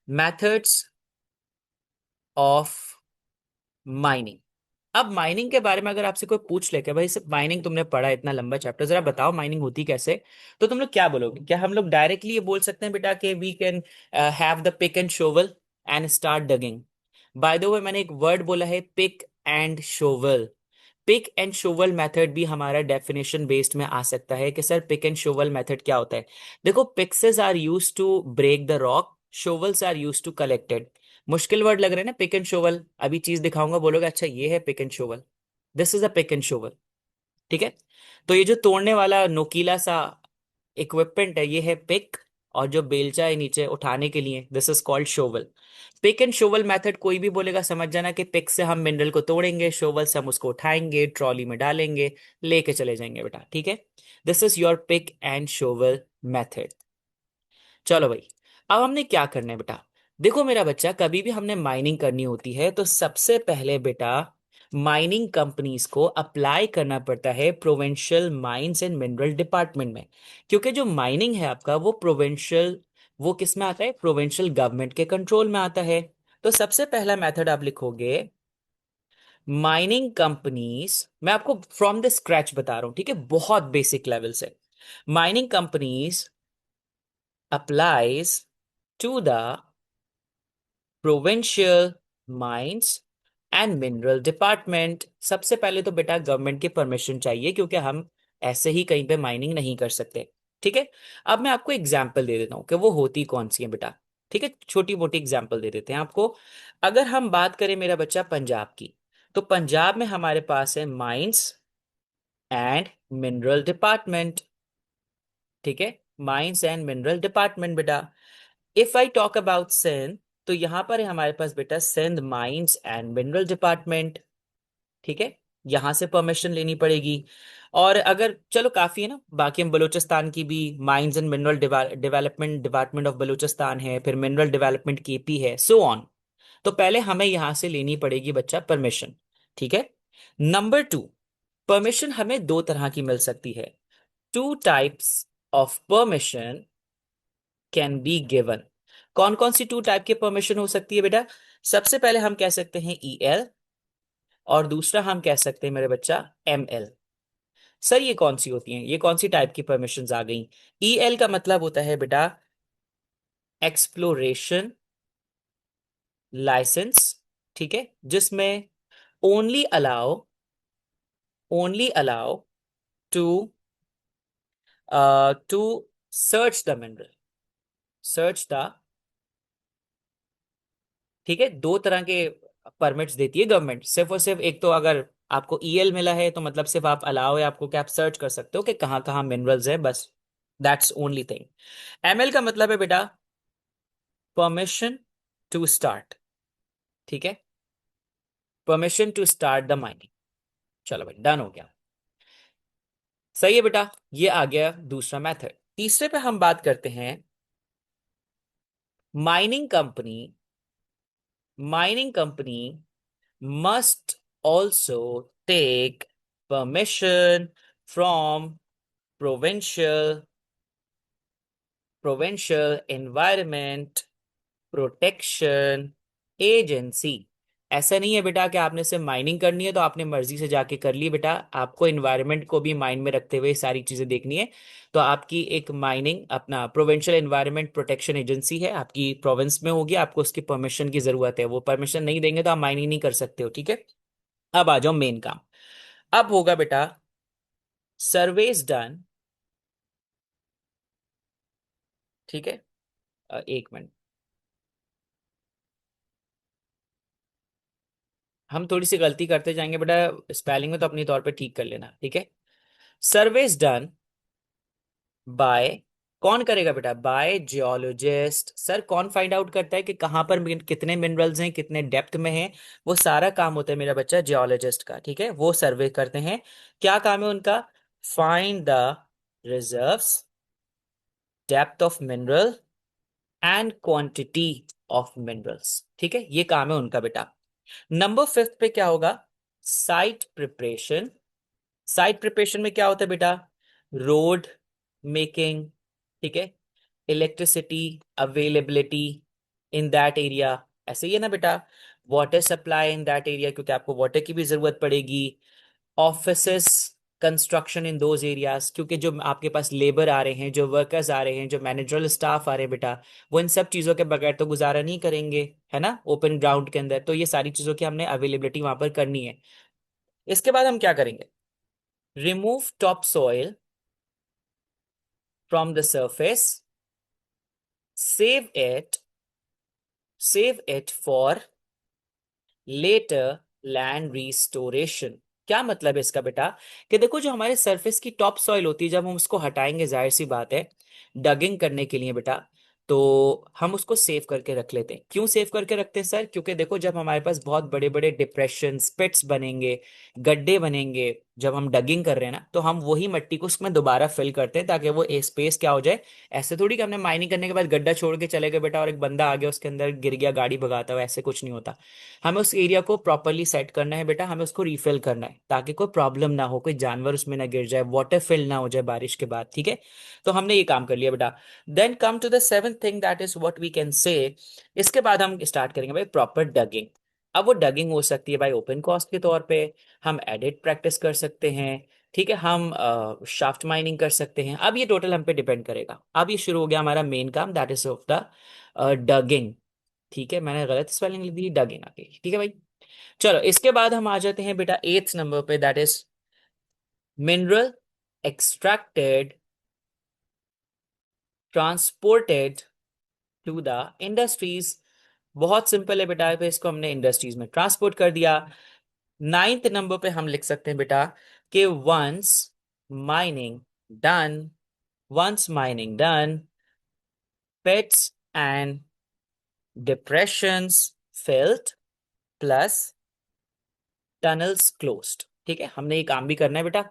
Speaker 1: मेथड्स ऑफ माइनिंग। अब माइनिंग के बारे में अगर आपसे कोई पूछ ले कि भाई सिर्फ माइनिंग तुमने पढ़ा है, इतना लंबा चैप्टर, जरा बताओ माइनिंग होती कैसे, तो तुम लोग क्या बोलोगे? क्या हम लोग डायरेक्टली ये बोल सकते हैं बेटा कि we can have the pick and shovel and start digging? By the way, मैंने एक वर्ड बोला है, pick and shovel. Pick and shovel method भी हमारा डेफिनेशन बेस्ड में आ सकता है कि sir pick and shovel method क्या होता है। देखो, pickaxes are use to break the rock, shovels are use to collect it. मुश्किल वर्ड लग रहा है ना पिक एंड शोवल? अभी चीज दिखाऊंगा, बोलोगे अच्छा ये है pick and shovel, this is a pick and shovel, ठीक है। तो ये जो तोड़ने वाला नोकीला सा इक्विपमेंट है, ये है पिक, और जो बेलचा है नीचे उठाने के लिए, this is called shovel. Pick and shovel method कोई भी बोलेगा, समझ जाना कि पिक से हम मिनरल को तोड़ेंगे, शोवल से हम उसको उठाएंगे, ट्रॉली में डालेंगे, लेके चले जाएंगे बेटा, ठीक है। This is your pick and shovel method. चलो भाई, अब हमने क्या करना है बेटा? देखो मेरा बच्चा, कभी भी हमने माइनिंग करनी होती है तो सबसे पहले बेटा माइनिंग कंपनीज को अप्लाई करना पड़ता है provincial mines and mineral department में। क्योंकि जो माइनिंग है आपका वो प्रोविंशियल, वो किस में आता है? प्रोविंशियल गवर्नमेंट के कंट्रोल में आता है। तो सबसे पहला मेथड आप लिखोगे, माइनिंग कंपनीज, मैं आपको फ्रॉम द स्क्रैच बता रहा हूं, ठीक है, बहुत बेसिक लेवल से। Mining companies applies to the provincial mines and mineral department. सबसे पहले तो बेटा गवर्नमेंट की परमिशन चाहिए, क्योंकि हम ऐसे ही कहीं पे माइनिंग नहीं कर सकते, ठीक है। अब मैं आपको एग्जांपल दे देता हूं कि वो होती कौन सी है बेटा, ठीक है। छोटी मोटी एग्जांपल दे देते हैं आपको। अगर हम बात करें मेरा बच्चा पंजाब की, तो पंजाब में हमारे पास है माइंस एंड मिनरल डिपार्टमेंट, ठीक है। माइंस एंड मिनरल डिपार्टमेंट बेटा। If I talk about Sindh, तो यहां पर है हमारे पास बेटा Sindh mines and mineral department, ठीक है। यहां से परमिशन लेनी पड़ेगी। और अगर चलो काफी है ना, बाकी हम बलूचिस्तान की भी mines and mineral development department of Balochistan है, फिर मिनरल डेवलपमेंट केपी है, सो ऑन। तो पहले हमें यहां से लेनी पड़ेगी बच्चा परमिशन, ठीक है। नंबर टू, परमिशन हमें दो तरह की मिल सकती है। Two types of permission can be given. कौन कौन सी टू टाइप की परमिशन हो सकती है बेटा? सबसे पहले हम कह सकते हैं ईएल, और दूसरा हम कह सकते हैं मेरे बच्चा एमएल। सर ये कौन सी होती हैं, ये कौन सी टाइप की परमिशंस आ गई? ईएल का मतलब होता है बेटा एक्सप्लोरेशन लाइसेंस, ठीक है, जिसमें only allow, only allow to to search the mineral, search the, ठीक है। दो तरह के परमिट्स देती है गवर्नमेंट, सिर्फ और सिर्फ एक तो अगर आपको ईएल मिला है तो मतलब सिर्फ आप अलाउ है आपको कि आप सर्च कर सकते हो कि कहाँ कहाँ मिनरल्स है, बस, दैट्स ओनली थिंग। एमएल का मतलब है बेटा परमिशन टू स्टार्ट, ठीक है, permission to start the mining. चलो भाई डन हो गया, सही है बेटा। ये आ गया दूसरा मेथड। तीसरे पे हम बात करते हैं mining company, mining company must also take permission from provincial environment protection agency। ऐसा नहीं है बेटा कि आपने सिर्फ माइनिंग करनी है तो आपने मर्जी से जाके कर ली बेटा, आपको इन्वायरमेंट को भी माइंड में रखते हुए सारी चीजें देखनी है। तो आपकी एक माइनिंग अपना प्रोविंशियल एनवायरनमेंट प्रोटेक्शन एजेंसी है, आपकी प्रोविंस में होगी, आपको उसकी परमिशन की जरूरत है, वो परमिशन नहीं देंगे तो आप माइनिंग नहीं कर सकते हो, ठीक है। अब आ जाओ मेन काम। अब होगा बेटा सर्वेज डन, ठीक है। एक मिनट, हम थोड़ी सी गलती करते जाएंगे बेटा स्पेलिंग में, तो अपनी तौर पे ठीक कर लेना, ठीक है। सर्वेज डन बाय, कौन करेगा बेटा, बाय जियोलॉजिस्ट। सर कौन फाइंड आउट करता है कि कहाँ पर कितने मिनरल्स हैं, कितने डेप्थ में हैं, वो सारा काम होता है मेरा बच्चा जियोलॉजिस्ट का, ठीक है। वो सर्वे करते हैं, क्या काम है उनका, find the reserves, depth of mineral and quantity of minerals, ठीक है, ये काम है उनका बेटा। नंबर फिफ्थ पे क्या होगा, साइट प्रिपरेशन। साइट प्रिपरेशन में क्या होता है बेटा, रोड मेकिंग, ठीक है, electricity availability in that area, ऐसे ही है ना बेटा, water supply in that area, क्योंकि आपको वाटर की भी जरूरत पड़ेगी, offices construction in those areas, क्योंकि जो आपके पास लेबर आ रहे हैं, जो वर्कर्स आ रहे हैं, जो मैनेजरल स्टाफ आ रहे हैं बेटा, वो इन सब चीज़ों के बगैर तो गुजारा नहीं करेंगे, है ना, ओपन ग्राउंड के अंदर। तो ये सारी चीज़ों की हमने अवेलेबिलिटी वहां पर करनी है। इसके बाद हम क्या करेंगे, remove top soil from the surface, save it, save it for later land restoration। क्या मतलब है इसका बेटा, कि देखो जो हमारे सरफेस की टॉप सॉइल होती है, जब हम उसको हटाएंगे जाहिर सी बात है डगिंग करने के लिए बेटा, तो हम उसको सेव करके रख लेते हैं। क्यों सेव करके रखते हैं सर, क्योंकि देखो जब हमारे पास बहुत बड़े बड़े डिप्रेशन स्पिट्स बनेंगे, गड्ढे बनेंगे, जब हम डगिंग कर रहे हैं ना, तो हम वही मिट्टी को उसमें दोबारा फिल करते हैं, ताकि वो स्पेस क्या हो जाए। ऐसे थोड़ी कि हमने माइनिंग करने के बाद गड्ढा छोड़ के चले गए बेटा और एक बंदा आ गया उसके अंदर गिर गया गाड़ी भगाता हुआ, ऐसे कुछ नहीं होता। हमें उस एरिया को प्रॉपरली सेट करना है बेटा, हमें उसको रिफिल करना है ताकि कोई प्रॉब्लम ना हो, कोई जानवर उसमें ना गिर जाए, वाटर फिल ना हो जाए बारिश के बाद, ठीक है। तो हमने ये काम कर लिया बेटा। Then come to the seventh thing, that is what we can say. इसके बाद हम स्टार्ट करेंगे भाई प्रॉपर डगिंग। अब वो डगिंग हो सकती है भाई ओपन कॉस्ट के तौर पे, हम एडिट प्रैक्टिस कर सकते हैं, ठीक है, हम शाफ्ट माइनिंग कर सकते हैं। अब ये टोटल हम पे डिपेंड करेगा। अब ये शुरू हो गया हमारा मेन काम, दैट इज ऑफ द डगिंग, ठीक है। मैंने गलत स्पेलिंग लिख दी, डगिंग आ गई, ठीक है भाई। चलो इसके बाद हम आ जाते हैं बेटा एट्थ नंबर पे, that is mineral extracted transported to the industries. बहुत सिंपल है बेटा, पे इसको हमने इंडस्ट्रीज में ट्रांसपोर्ट कर दिया। नाइन्थ नंबर पे हम लिख सकते हैं बेटा कि once mining done, once mining done, pits and depressions filled plus tunnels closed, ठीक है, हमने ये काम भी करना है बेटा।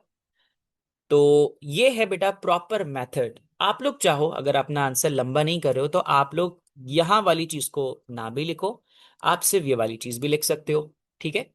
Speaker 1: तो ये है बेटा प्रॉपर मेथड। आप लोग चाहो अगर अपना आंसर लंबा नहीं कर रहे हो तो आप लोग यहां वाली चीज को ना भी लिखो, आप सिर्फ ये वाली चीज भी लिख सकते हो, ठीक है।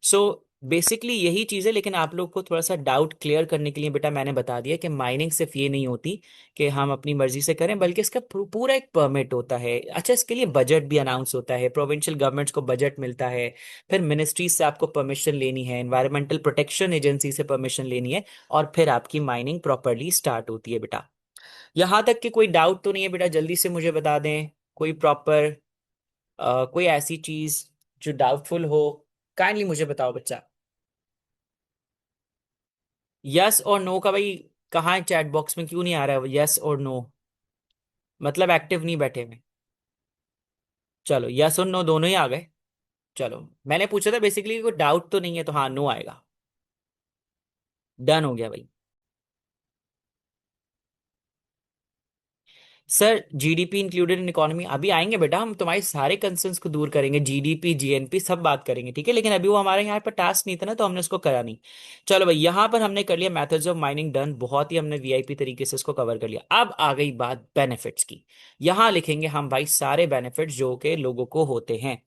Speaker 1: सो बेसिकली यही चीज है, लेकिन आप लोग को थोड़ा सा डाउट क्लियर करने के लिए बेटा मैंने बता दिया कि माइनिंग सिर्फ ये नहीं होती कि हम अपनी मर्जी से करें, बल्कि इसका पूरा एक परमिट होता है। अच्छा, इसके लिए बजट भी अनाउंस होता है, प्रोविंशियल गवर्नमेंट्स को बजट मिलता है, फिर मिनिस्ट्री से आपको परमिशन लेनी है, एनवायरमेंटल प्रोटेक्शन एजेंसी से परमिशन लेनी है, और फिर आपकी माइनिंग प्रॉपरली स्टार्ट होती है बेटा। यहां तक कि कोई डाउट तो नहीं है बेटा, जल्दी से मुझे बता दें कोई प्रॉपर कोई ऐसी चीज जो डाउटफुल हो, काइंडली मुझे बताओ बच्चा। यस और नो का भाई कहाँ है, चैट बॉक्स में क्यों नहीं आ रहा है यस और नो, मतलब एक्टिव नहीं बैठे में। चलो यस और नो दोनों ही आ गए। चलो मैंने पूछा था बेसिकली कोई डाउट तो नहीं है, तो हाँ नो आएगा। डन हो गया भाई। Sir GDP included in economy अभी आएंगे बेटा, हम तुम्हारे सारे कंसर्न्स को दूर करेंगे, जीडीपी जीएनपी सब बात करेंगे, ठीक है, लेकिन अभी वो हमारे यहाँ पर टास्क नहीं था ना, तो हमने उसको करा नहीं। चलो भाई यहाँ पर हमने कर लिया मेथड्स ऑफ माइनिंग डन, बहुत ही हमने वीआईपी तरीके से इसको कवर कर लिया। अब आ गई बात बेनिफिट्स की। यहाँ लिखेंगे हम भाई सारे बेनिफिट्स जो के लोगों को होते हैं।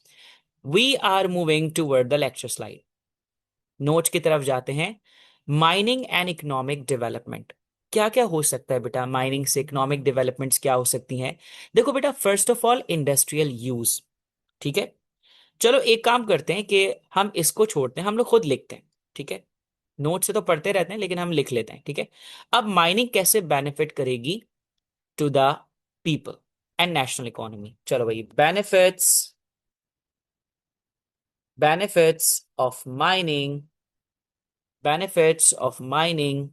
Speaker 1: We are moving toward the lecture slide, notes की तरफ जाते हैं। माइनिंग एंड इकोनॉमिक डेवलपमेंट, क्या क्या हो सकता है बेटा, माइनिंग से इकोनॉमिक डेवलपमेंट्स क्या हो सकती हैं। देखो बेटा first of all industrial use, ठीक है, चलो एक काम करते हैं कि हम इसको छोड़ते हैं, हम लोग खुद लिखते हैं, ठीक है। नोट से तो पढ़ते रहते हैं लेकिन हम लिख लेते हैं, ठीक है। अब माइनिंग कैसे बेनिफिट करेगी to the people and national economy. चलो भाई, benefits, benefits of mining, benefits of mining.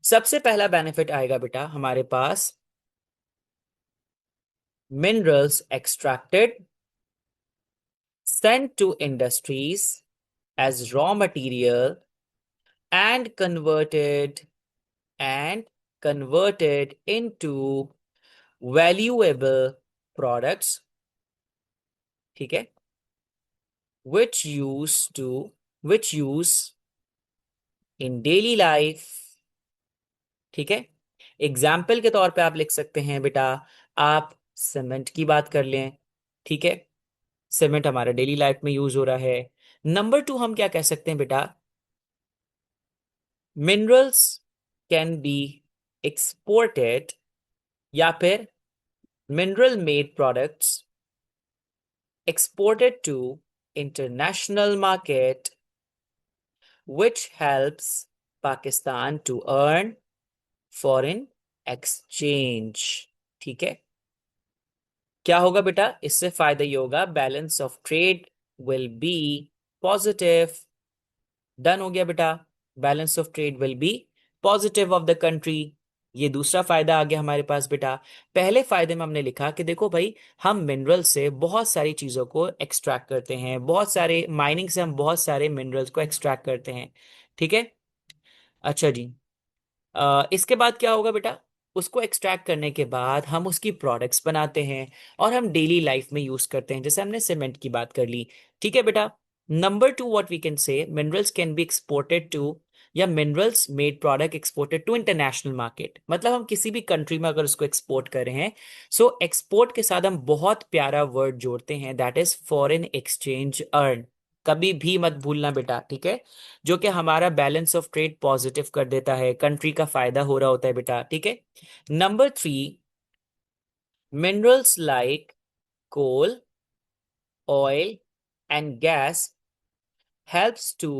Speaker 1: सबसे पहला बेनिफिट आएगा बेटा हमारे पास, minerals extracted sent to industries as raw material and and converted into valuable products, ठीक है, which which use in daily life, ठीक है। एग्जाम्पल के तौर पे आप लिख सकते हैं बेटा, आप सीमेंट की बात कर लें, ठीक है। सीमेंट हमारा डेली लाइफ में यूज हो रहा है। नंबर टू हम क्या कह सकते हैं बेटा, मिनरल्स कैन बी एक्सपोर्टेड, या फिर mineral made products exported to international market, which helps Pakistan to earn foreign exchange, ठीक है। क्या होगा बेटा, इससे फायदा ये होगा, balance of trade will be positive. Done हो गया बेटा, balance of trade will be positive of the country. ये दूसरा फायदा आ गया हमारे पास बेटा। पहले फायदे में हमने लिखा कि देखो भाई, हम मिनरल से बहुत सारी चीजों को एक्सट्रैक्ट करते हैं, बहुत सारे माइनिंग से हम बहुत सारे मिनरल्स को एक्सट्रैक्ट करते हैं, ठीक है। अच्छा जी, इसके बाद क्या होगा बेटा, उसको एक्सट्रैक्ट करने के बाद हम उसकी प्रोडक्ट्स बनाते हैं और हम डेली लाइफ में यूज करते हैं, जैसे हमने सीमेंट की बात कर ली, ठीक है बेटा। Number two, what we can say, minerals can be exported to, या minerals made product exported to international market, मतलब हम किसी भी कंट्री में अगर उसको एक्सपोर्ट कर रहे हैं, सो एक्सपोर्ट के साथ हम बहुत प्यारा वर्ड जोड़ते हैं, that is foreign exchange earn. कभी भी मत भूलना बेटा, ठीक है। जो कि हमारा बैलेंस ऑफ ट्रेड पॉजिटिव कर देता है, कंट्री का फायदा हो रहा होता है बेटा, ठीक है। Number three, minerals like coal, oil and gas helps to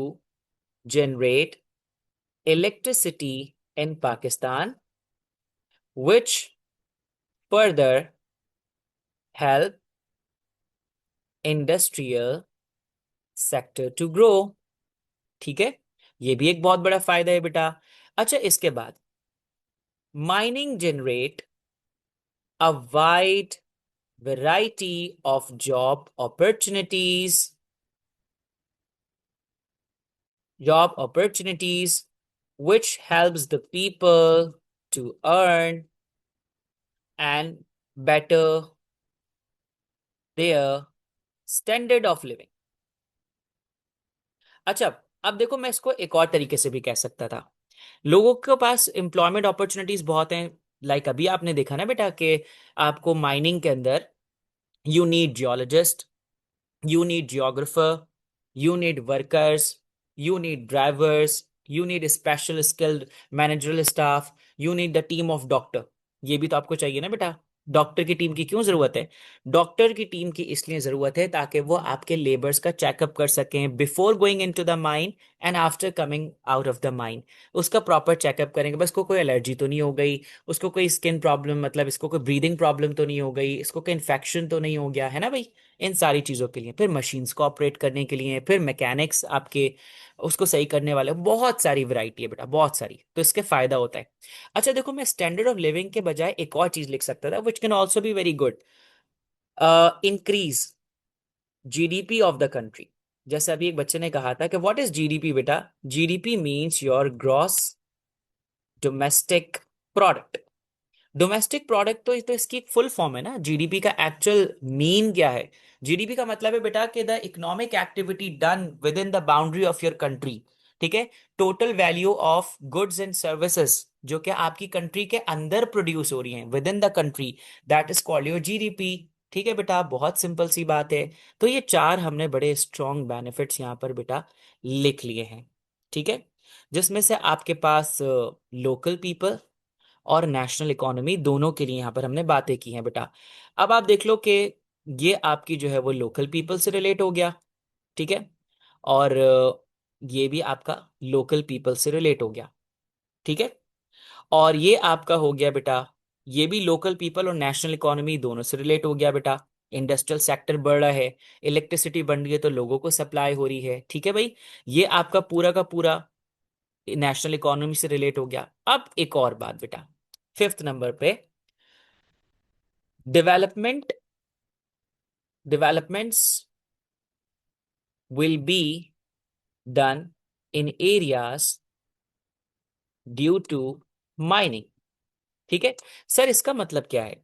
Speaker 1: generate electricity in Pakistan, which further help industrial sector to grow, ठीक है। ये भी एक बहुत बड़ा फायदा है बेटा। अच्छा, इसके बाद mining generate a wide variety of job opportunities which helps the people to earn and better their standard of living। अच्छा, अब देखो मैं इसको एक और तरीके से भी कह सकता था, लोगों के पास एम्प्लॉयमेंट अपॉर्चुनिटीज बहुत हैं। लाइक अभी आपने देखा ना बेटा कि आपको माइनिंग के अंदर you need geologist, you need geographer, you need workers, you need drivers, you need special skilled managerial staff, you need the team of doctor। ये भी तो आपको चाहिए ना बेटा। डॉक्टर की टीम की क्यों जरूरत है, डॉक्टर की टीम की इसलिए जरूरत है ताकि वो आपके लेबर्स का चेकअप कर सकें before going into the mine and after coming out of the mine. उसका प्रॉपर चेकअप करेंगे, बस को कोई एलर्जी तो नहीं हो गई, उसको कोई स्किन प्रॉब्लम, मतलब इसको कोई ब्रीदिंग प्रॉब्लम तो नहीं हो गई, इसको कोई इन्फेक्शन तो नहीं हो गया है ना भाई। इन सारी चीज़ों के लिए, फिर मशीन्स को ऑपरेट करने के लिए, फिर मैकेनिक्स आपके उसको सही करने वाले, बहुत सारी वैरायटी है बेटा, बहुत सारी, तो इसके फायदा होता है। अच्छा देखो, मैं स्टैंडर्ड ऑफ लिविंग के बजाय एक और चीज लिख सकता था, which can also be very good, increase GDP of the country. जैसे अभी एक बच्चे ने कहा था कि व्हाट इज जीडीपी बेटा, GDP means your gross domestic product. Domestic product तो इसकी एक फुल फॉर्म है ना, जीडीपी का एक्चुअल मीन क्या है, जीडीपी का मतलब है बेटा कि the economic activity done with in the boundary of your country, ठीक है। Total value of goods and services जो कि आपकी कंट्री के अंदर प्रोड्यूस हो रही हैं with in the country, that is called your GDP, ठीक है बेटा। बहुत सिंपल सी बात है। तो ये चार हमने बड़े स्ट्रॉन्ग बेनिफिट्स यहाँ पर बेटा लिख लिए हैं, ठीक है, जिसमें से आपके पास लोकल पीपल और नेशनल इकोनॉमी दोनों के लिए यहां पर हमने बातें की हैं बेटा। अब आप देख लो कि ये आपकी जो है वो लोकल पीपल से रिलेट हो गया, ठीक है। और ये भी आपका लोकल पीपल से रिलेट हो गया, ठीक है। और ये आपका हो गया बेटा, ये भी लोकल पीपल और नेशनल इकोनॉमी दोनों से रिलेट हो गया बेटा। इंडस्ट्रियल सेक्टर बढ़ रहा है, इलेक्ट्रिसिटी बढ़ रही है तो लोगों को सप्लाई हो रही है, ठीक है भाई। ये आपका पूरा का पूरा नेशनल इकोनॉमी से रिलेट हो गया। अब एक और बात बेटा, फिफ्थ नंबर पे, development developments will be done in areas due to mining, ठीक है। सर इसका मतलब क्या है?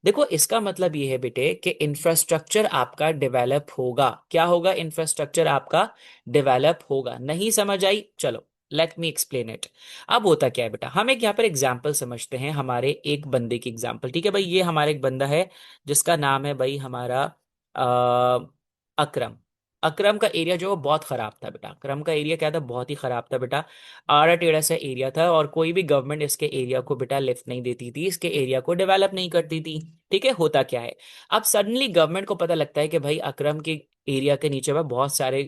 Speaker 1: देखो इसका मतलब ये है बेटे कि इंफ्रास्ट्रक्चर आपका डेवलप होगा। क्या होगा? इंफ्रास्ट्रक्चर आपका डेवलप होगा। नहीं समझ आई? चलो लेट मी एक्सप्लेन इट। अब होता क्या है बेटा, हम एक यहाँ पर एग्जाम्पल समझते हैं, हमारे एक बंदे की एग्जाम्पल, ठीक है भाई। ये हमारा एक बंदा है जिसका नाम है भाई हमारा अकरम। अकरम का एरिया जो है वो बहुत खराब था बेटा। अकरम का एरिया क्या था? बहुत ही खराब था बेटा। आड़ा टेढ़ा सा एरिया था और कोई भी गवर्नमेंट इसके एरिया को बेटा लिफ्ट नहीं देती थी, इसके एरिया को डेवलप नहीं करती थी, ठीक है। होता क्या है, अब सडनली गवर्नमेंट को पता लगता है कि भाई अकरम के एरिया के नीचे में बहुत सारे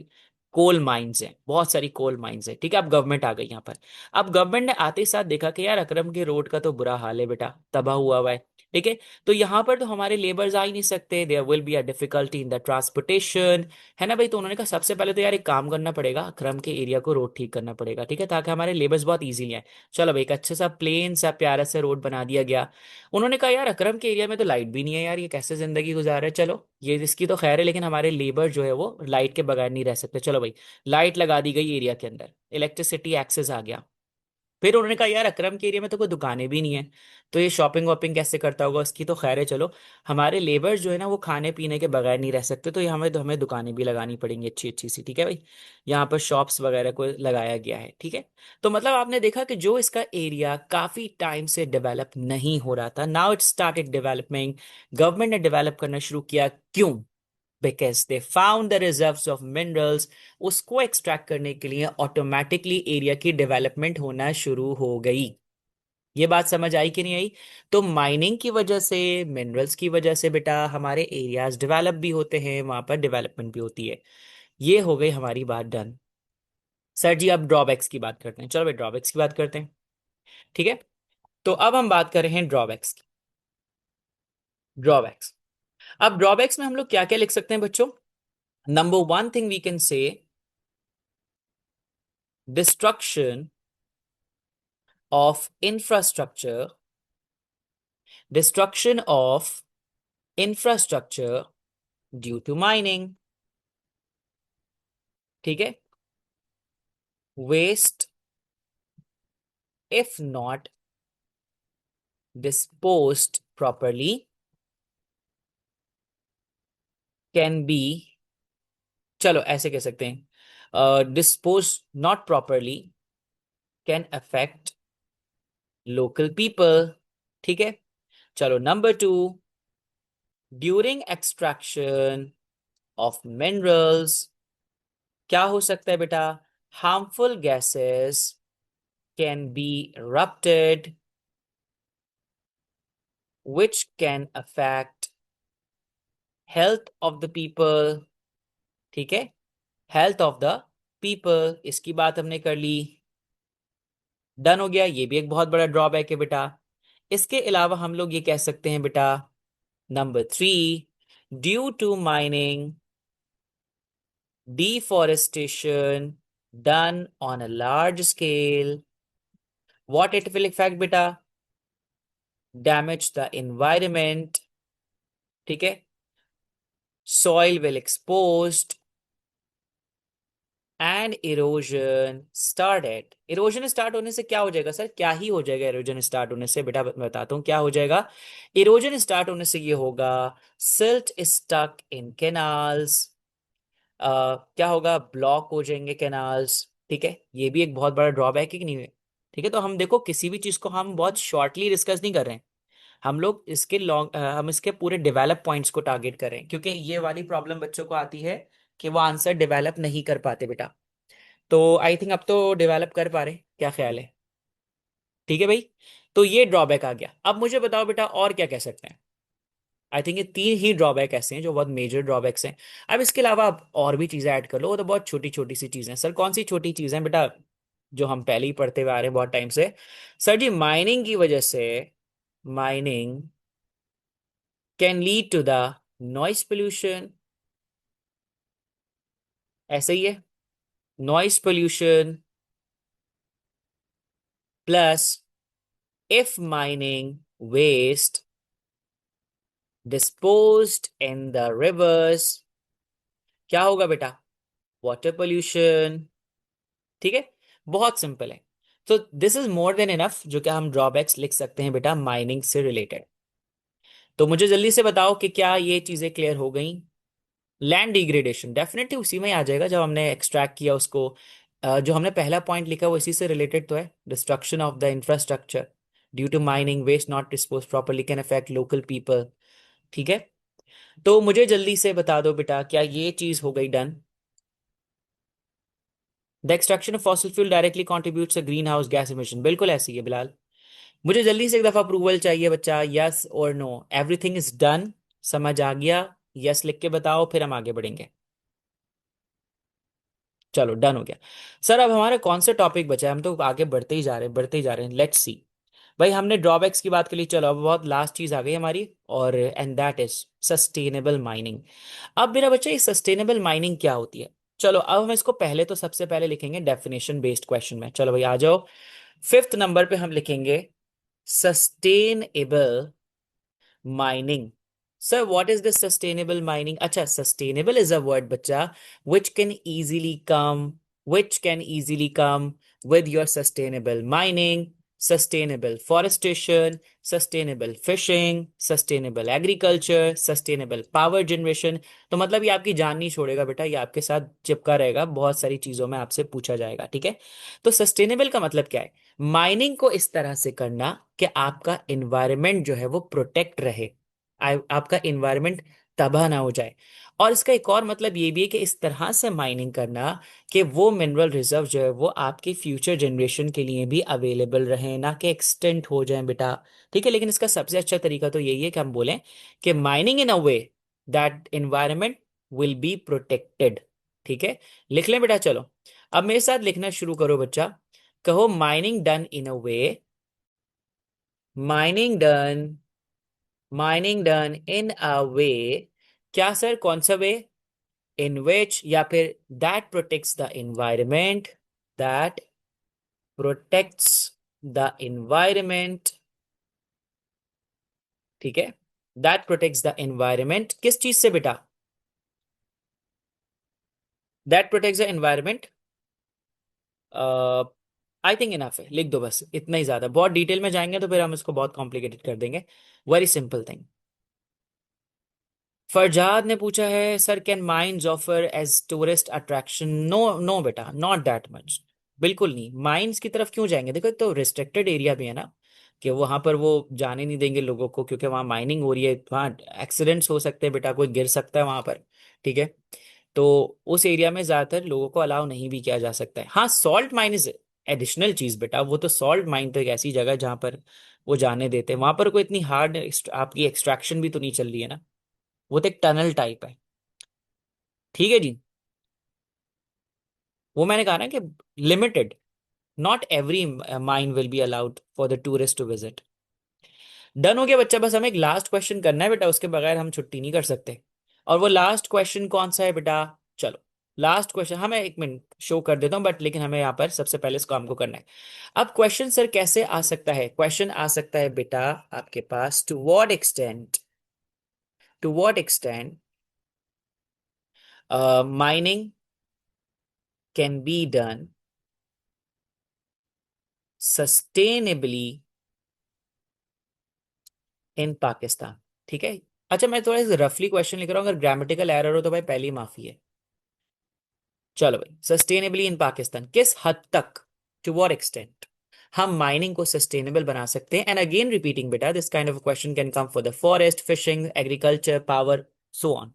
Speaker 1: कोल माइंस हैं, बहुत सारी कोल माइंस हैं, ठीक है। अब गवर्नमेंट आ गई यहाँ पर। अब गवर्नमेंट ने आते ही साथ देखा कि यार अकरम के रोड का तो बुरा हाल है बेटा, तबाह हुआ है, ठीक है। तो यहाँ पर तो हमारे लेबर्स आ ही नहीं सकते, there will be a difficulty in the transportation, है ना भाई। तो उन्होंने कहा सबसे पहले तो यार एक काम करना पड़ेगा, अकरम के एरिया को रोड ठीक करना पड़ेगा, ठीक है, ताकि हमारे लेबर्स बहुत इजीली आए। चलो भाई एक अच्छा सा प्लेन सा प्यारा सा रोड बना दिया गया। उन्होंने कहा यार अकरम के एरिया में तो लाइट भी नहीं है यार, ये कैसे जिंदगी गुजार रहे हैं। चलो ये इसकी तो खैर है, लेकिन हमारे लेबर जो है वो लाइट के बगैर नहीं रह सकते। चलो भाई लाइट लगा दी गई एरिया के अंदर, इलेक्ट्रिसिटी एक्सेस आ गया। फिर उन्होंने कहा यार अकरम के एरिया में तो कोई दुकानें भी नहीं है, तो ये शॉपिंग वॉपिंग कैसे करता होगा, उसकी तो खैर है। चलो हमारे लेबर्स जो है ना वो खाने पीने के बगैर नहीं रह सकते, तो ये हमें दुकानें भी लगानी पड़ेंगी अच्छी अच्छी सी, ठीक है भाई। यहाँ पर शॉप्स वगैरह को लगाया गया है, ठीक है। तो मतलब आपने देखा कि जो इसका एरिया काफी टाइम से डेवलप नहीं हो रहा था, now it started developing. Government ने डेवलप करना शुरू किया, क्यों? Because they found the reserves of minerals. उसको एक्सट्रैक्ट करने के लिए ऑटोमेटिकली एरिया की डेवलपमेंट होना शुरू हो गई। ये बात समझ आई कि नहीं आई? तो माइनिंग की वजह से, मिनरल्स की वजह से बेटा हमारे एरियाज डेवलप भी होते हैं, वहां पर डेवलपमेंट भी होती है। ये हो गई हमारी बात डन। सर जी अब ड्रॉबैक्स की बात करते हैं, चलो भाई ड्रॉबैक्स की बात करते हैं, ठीक है। तो अब हम बात कर रहे हैं ड्रॉबैक्स की। ड्रॉबैक्स, अब ड्रॉबैक्स में हम लोग क्या क्या लिख सकते हैं बच्चों? Number one thing we can say, destruction of infrastructure, destruction of infrastructure due to mining, ठीक है। waste if not disposed properly can be, चलो ऐसे कह सकते हैं, dispose not properly can affect local people, ठीक है। चलो number two, during extraction of minerals क्या हो सकता है बेटा? Harmful gases can be erupted which can affect health of the people, ठीक है। हेल्थ ऑफ द पीपल, इसकी बात हमने कर ली, डन हो गया। ये भी एक बहुत बड़ा ड्रॉबैक है बेटा। इसके अलावा हम लोग ये कह सकते हैं बेटा, number three, due to mining deforestation done on a large scale, what it will affect बेटा? damage the environment, ठीक है। soil will exposed and erosion started. Erosion start होने से क्या हो जाएगा सर? क्या ही हो जाएगा इरोजन स्टार्ट होने से बेटा? मैं बताता हूँ क्या हो जाएगा। इरोजन स्टार्ट होने से ये होगा, सिल्ट स्टक इन कैनाल्स, क्या होगा? ब्लॉक हो जाएंगे कैनाल्स, ठीक है। ये भी एक बहुत बड़ा ड्रॉबैक है कि नहीं है? ठीक है। तो हम देखो किसी भी चीज को हम बहुत शॉर्टली डिस्कस नहीं कर रहे हैं, हम लोग इसके लॉन्ग हम इसके पूरे डेवलप पॉइंट्स को टारगेट कर रहे हैं, क्योंकि ये वाली प्रॉब्लम बच्चों को आती है कि वो आंसर डेवलप नहीं कर पाते बेटा। तो आई थिंक अब तो डेवलप कर पा रहे, क्या ख्याल है? ठीक है भाई। तो ये ड्रॉबैक आ गया। अब मुझे बताओ बेटा और क्या कह सकते हैं? आई थिंक ये तीन ही ड्रॉबैक ऐसे हैं जो बहुत मेजर ड्रॉबैक्स हैं। अब इसके अलावा आप और भी चीजें ऐड कर लो, वो तो बहुत छोटी छोटी सी चीजें हैं। सर कौन सी छोटी चीजें हैं बेटा, जो हम पहले ही पढ़ते हुए आ रहे हैं बहुत टाइम से? सर जी माइनिंग की वजह से, mining can lead to the noise pollution, ऐसे ही है, noise pollution plus if mining waste disposed in the rivers, क्या होगा बेटा? Water pollution. ठीक है, बहुत सिंपल है। तो this is more than enough जो कि हम ड्रॉबैक्स लिख सकते हैं बेटा माइनिंग से रिलेटेड। तो मुझे जल्दी से बताओ कि क्या ये चीजें क्लियर हो गई? लैंड डिग्रेडेशन डेफिनेटली उसी में ही आ जाएगा जब हमने एक्सट्रैक्ट किया उसको। जो हमने पहला पॉइंट लिखा वो इसी से रिलेटेड तो है, destruction of the infrastructure due to mining, waste not dispose properly can affect local people. ठीक है, तो मुझे जल्दी से बता दो बेटा, क्या ये चीज हो गई done? The extraction of fossil fuel directly contributes a green house gas emission, बिल्कुल ऐसी है बिलाल। मुझे जल्दी से एक दफा अप्रूवल चाहिए बच्चा, यस और नो, एवरीथिंग इज डन, समझ आ गया? यस लिख के बताओ, फिर हम आगे बढ़ेंगे। चलो डन हो गया। सर अब हमारा कौन सा टॉपिक बचा है? हम तो आगे बढ़ते ही जा रहे हैं, बढ़ते ही जा रहे हैं, लेट्स सी। भाई हमने ड्रॉबैक्स की बात कर ली, चलो अब बहुत लास्ट चीज आ गई हमारी, और and that is sustainable mining. अब मेरा बच्चा ये सस्टेनेबल माइनिंग क्या होती है? चलो अब हम इसको पहले तो सबसे पहले लिखेंगे डेफिनेशन बेस्ड क्वेश्चन में। चलो भाई आ जाओ, फिफ्थ नंबर पे हम लिखेंगे sustainable mining. Sir what is this sustainable mining? अच्छा, सस्टेनेबल इज अ वर्ड बच्चा which can easily come which can easily come with your sustainable mining, sustainable forestation, sustainable fishing, sustainable agriculture, sustainable power generation। तो मतलब ये आपकी जान नहीं छोड़ेगा बेटा, ये आपके साथ चिपका रहेगा, बहुत सारी चीजों में आपसे पूछा जाएगा। ठीक है, तो सस्टेनेबल का मतलब क्या है? माइनिंग को इस तरह से करना कि आपका इन्वायरमेंट जो है वो प्रोटेक्ट रहे, आपका इन्वायरमेंट तबाह ना हो जाए। और इसका एक और मतलब ये भी है कि इस तरह से माइनिंग करना कि वो मिनरल रिजर्व जो है वो आपके फ्यूचर जनरेशन के लिए भी अवेलेबल रहे, ना कि एक्सटेंट हो जाए बेटा। ठीक है, लेकिन इसका सबसे अच्छा तरीका तो यही है कि हम बोलें कि mining in a way that environment will be protected. ठीक है, लिख लें बेटा? चलो अब मेरे साथ लिखना शुरू करो बच्चा, कहो mining done in a way, mining done, mining done in a way, क्या सर कौन सा वे? इन विच, या फिर that protects the environment, that protects the environment. ठीक है, दैट प्रोटेक्ट्स द एनवायरमेंट किस चीज से बेटा? That protects the environment, I think enough है, लिख दो बस इतना ही, ज्यादा बहुत डिटेल में जाएंगे तो फिर हम इसको बहुत कॉम्प्लिकेटेड कर देंगे। Very simple thing. फरजाद ने पूछा है sir can mines offer as tourist attraction? No no बेटा, नॉट दैट मच, बिल्कुल नहीं। माइंस की तरफ क्यों जाएंगे? देखो एक तो रिस्ट्रिक्टेड एरिया भी है ना, कि वहां पर वो जाने नहीं देंगे लोगों को, क्योंकि वहां माइनिंग हो रही है, वहां एक्सीडेंट्स हो सकते हैं बेटा, कोई गिर सकता है वहां पर। ठीक है, तो उस एरिया में ज्यादातर लोगों को अलाउ नहीं भी किया जा सकता है। हाँ सॉल्ट माइन इज एडिशनल चीज बेटा, वो तो सॉल्ट माइन तो एक ऐसी जगह है जहां पर वो जाने देते हैं, वहां पर कोई इतनी हार्ड आपकी एक्सट्रैक्शन भी तो नहीं चल रही है ना, वो तो एक टनल टाइप है। ठीक है जी, वो मैंने कहा ना कि limited, not every mine will be allowed for the tourist to visit. Done हो गया बच्चा, बस हमें एक लास्ट क्वेश्चन करना है बेटा, उसके बगैर हम छुट्टी नहीं कर सकते। और वो लास्ट क्वेश्चन कौन सा है बेटा? चलो लास्ट क्वेश्चन हमें, एक मिनट शो कर देता हूँ बट, लेकिन हमें यहाँ पर सबसे पहले इस काम को करना है। अब क्वेश्चन सर कैसे आ सकता है? क्वेश्चन आ सकता है बेटा आपके पास, to what extent mining can be done sustainably in Pakistan. ठीक है, अच्छा मैं थोड़ा रफली क्वेश्चन लिख रहा हूँ, अगर ग्रामेटिकल एरर हो तो भाई पहली माफी है। चलो भाई, सस्टेनेबली इन पाकिस्तान किस हद तक, टू व्हाट एक्सटेंट हम माइनिंग को सस्टेनेबल बना सकते हैं? एंड अगेन रिपीटिंग बेटा, this kind of question can come for the forest, fishing, agriculture, power, so on.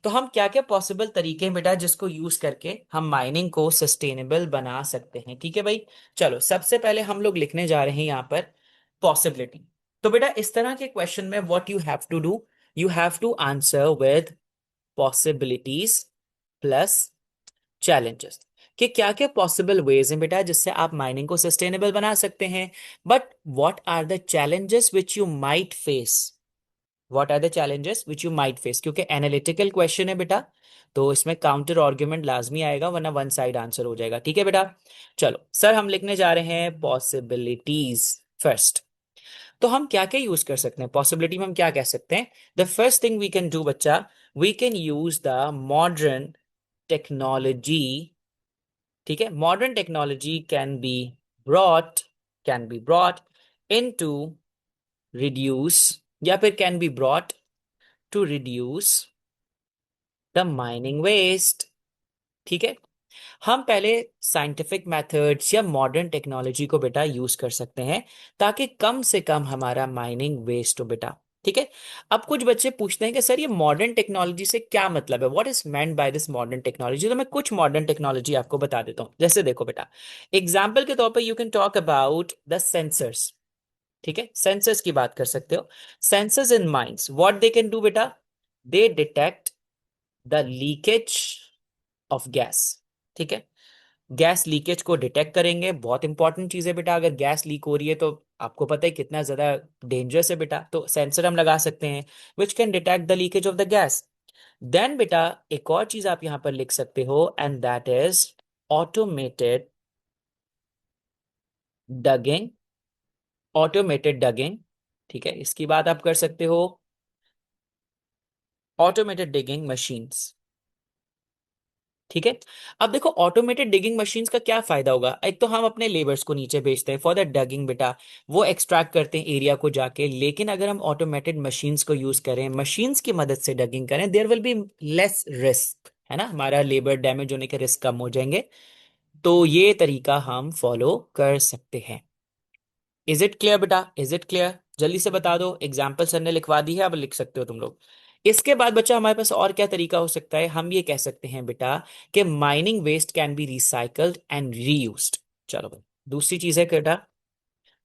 Speaker 1: तो हम क्या क्या पॉसिबल तरीके हैं बेटा जिसको यूज करके हम माइनिंग को सस्टेनेबल बना सकते हैं? ठीक है भाई, चलो सबसे पहले हम लोग लिखने जा रहे हैं यहाँ पर पॉसिबिलिटी। तो बेटा इस तरह के क्वेश्चन में what you have to do, You have to answer with possibilities plus challenges, कि क्या क्या पॉसिबल वेज हैं बेटा जिससे आप माइनिंग को सस्टेनेबल बना सकते हैं, but what are the challenges which you might face, what are the challenges which you might face, क्योंकि एनालिटिकल क्वेश्चन है बेटा, तो इसमें काउंटर आर्ग्यूमेंट लाजमी आएगा वरना वन साइड आंसर हो जाएगा। ठीक है बेटा, चलो सर हम लिखने जा रहे हैं पॉसिबिलिटीज फर्स्ट। तो हम क्या क्या यूज कर सकते हैं पॉसिबिलिटी में, हम क्या कह सकते हैं? The first thing we can do बच्चा, we can use the modern technology. ठीक है, modern technology can be brought into reduce, या फिर can be brought to reduce the mining waste. ठीक है, हम पहले साइंटिफिक मेथड्स या मॉडर्न टेक्नोलॉजी को बेटा यूज कर सकते हैं ताकि कम से कम हमारा माइनिंग वेस्ट हो बेटा। ठीक है, अब कुछ बच्चे पूछते हैं कि सर ये मॉडर्न टेक्नोलॉजी से क्या मतलब है, what is meant by this modern technology. तो मैं कुछ मॉडर्न टेक्नोलॉजी आपको बता देता हूं। जैसे देखो बेटा, एग्जाम्पल के तौर पर you can talk about the sensors. ठीक है, सेंसर्स की बात कर सकते हो। Sensors in mines what they can do बेटा, they detect the leakage of gas. ठीक है, गैस लीकेज को डिटेक्ट करेंगे, बहुत इंपॉर्टेंट चीज है बेटा। अगर गैस लीक हो रही है तो आपको पता है कितना ज्यादा डेंजरस है बेटा, तो सेंसर हम लगा सकते हैं which can detect the leakage of the gas. Then बेटा एक और चीज आप यहां पर लिख सकते हो and that is automated डगिंग, automated डगिंग। ठीक है, इसकी बात आप कर सकते हो, ऑटोमेटेड डिगिंग मशीन्स। ठीक है, अब देखो ऑटोमेटेड डिगिंग मशीन्स का क्या फायदा होगा, एक तो हम अपने लेबर्स को नीचे भेजते हैं फॉर द डगिंग बेटा, वो एक्सट्रैक्ट करते हैं एरिया को जाके। लेकिन अगर हम ऑटोमेटेड मशीन्स को यूज करें, मशीन्स की मदद से डगिंग करें, there will be less risk, है ना, हमारा लेबर डैमेज होने के रिस्क कम हो जाएंगे। तो ये तरीका हम फॉलो कर सकते हैं। इज इट क्लियर बेटा, इज इट क्लियर? जल्दी से बता दो, एग्जाम्पल सर ने लिखवा दी है, अब लिख सकते हो तुम लोग। इसके बाद बच्चा हमारे पास और क्या तरीका हो सकता है, हम ये कह सकते हैं बेटा कि mining waste can be recycled and reused. चलो भाई, दूसरी चीज है बेटा,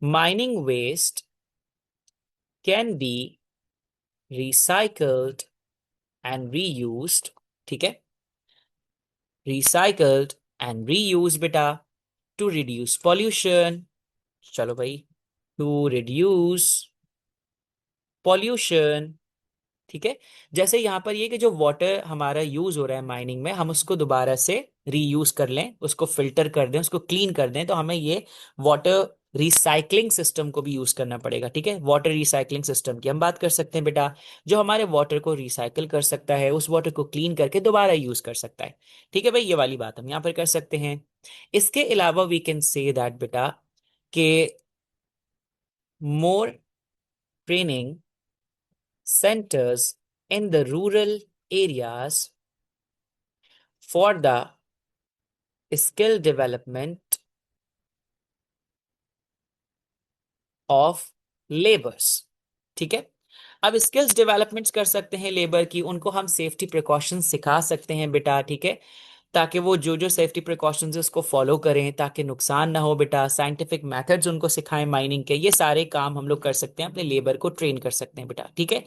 Speaker 1: mining waste can be recycled and reused. ठीक है, रिसाइकल्ड एंड रीयूज बेटा टू रिड्यूस पॉल्यूशन। चलो भाई, टू रिड्यूस पॉल्यूशन। ठीक है, जैसे यहां पर ये कि जो वाटर हमारा यूज हो रहा है माइनिंग में, हम उसको दोबारा से रीयूज कर लें, उसको फिल्टर कर दें, उसको क्लीन कर दें, तो हमें ये वाटर रिसाइकलिंग सिस्टम को भी यूज करना पड़ेगा। ठीक है, वाटर रिसाइकलिंग सिस्टम की हम बात कर सकते हैं बेटा, जो हमारे वाटर को रिसाइकल कर सकता है, उस वाटर को क्लीन करके दोबारा यूज कर सकता है। ठीक है भाई, ये वाली बात हम यहाँ पर कर सकते हैं। इसके अलावा वी कैन से दैट बेटा कि मोर training centers in the rural areas for the skill development of labors। ठीक है, अब स्किल्स डेवलपमेंट्स कर सकते हैं लेबर की, उनको हम सेफ्टी प्रिकॉशंस सिखा सकते हैं बेटा। ठीक है, ताकि वो जो जो सेफ्टी प्रिकॉशंस है उसको फॉलो करें ताकि नुकसान ना हो बेटा। साइंटिफिक मेथड्स उनको सिखाएं माइनिंग के, ये सारे काम हम लोग कर सकते हैं, अपने लेबर को ट्रेन कर सकते हैं बेटा। ठीक है,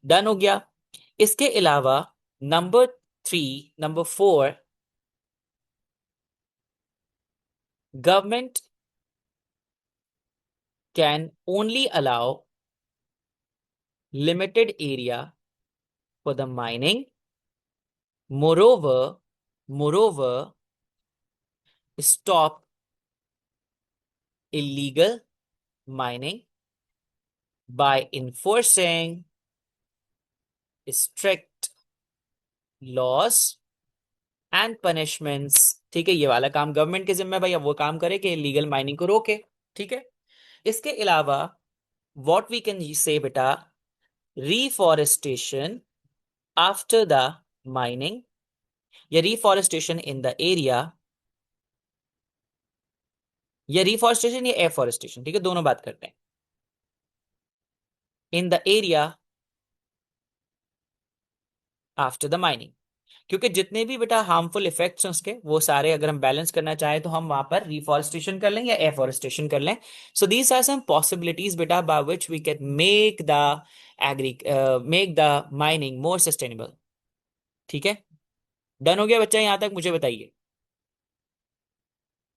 Speaker 1: डन हो गया। इसके अलावा number 3, number 4, government can only allow limited area for the mining. Moreover, stop illegal mining by enforcing strict laws and punishments. ठीक है, ये वाला काम गवर्नमेंट के जिम्मे है भाई, अब वो काम करे कि लीगल माइनिंग को रोके। ठीक है, इसके अलावा व्हाट वी कैन से बेटा, reforestation आफ्टर द माइनिंग, या रिफॉरेस्टेशन इन द एरिया, या रिफॉरेस्टेशन या एफॉरेस्टेशन। ठीक है, दोनों बात करते हैं। In the area after the mining, क्योंकि जितने भी बेटा हार्मफुल इफेक्ट्स हैं उसके, वो सारे अगर हम बैलेंस करना चाहें तो हम वहां पर रिफॉरेस्टेशन कर लें या एफॉरेस्टेशन कर लें. So these are some possibilities बेटा by which we can agree make the mining more sustainable. ठीक है, डन हो गया बच्चा यहां तक? मुझे बताइए.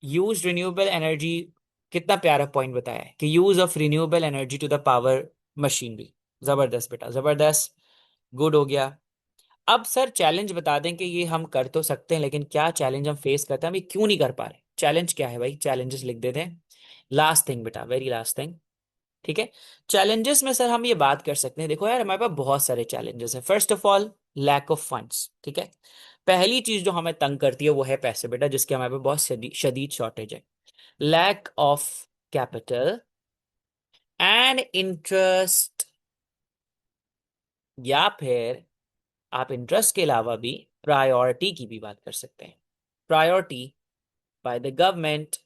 Speaker 1: यूज रिन्यूएबल एनर्जी, कितना प्यारा पॉइंट बताया है कि use of renewable energy to the power machinery. जबरदस्त बेटा, जबरदस्त. गुड हो गया. अब सर चैलेंज बता दें कि ये हम कर तो सकते हैं, लेकिन क्या चैलेंज हम फेस करते हैं, हम ये क्यों नहीं कर पा रहे? चैलेंज क्या है भाई? चैलेंजेस लिख देते हैं. लास्ट थिंग बेटा, वेरी लास्ट थिंग. ठीक है, चैलेंजेस में सर हम ये बात कर सकते हैं. देखो यार, हमारे पास बहुत सारे चैलेंजेस हैं. First of all, lack of funds. ठीक है, पहली चीज जो हमें तंग करती है वो है पैसे बेटा, जिसके हमारे पास बहुत शदीद शॉर्टेज है. Lack of capital and interest, या फिर आप इंटरेस्ट के अलावा भी प्रायोरिटी की भी बात कर सकते हैं. Priority by the government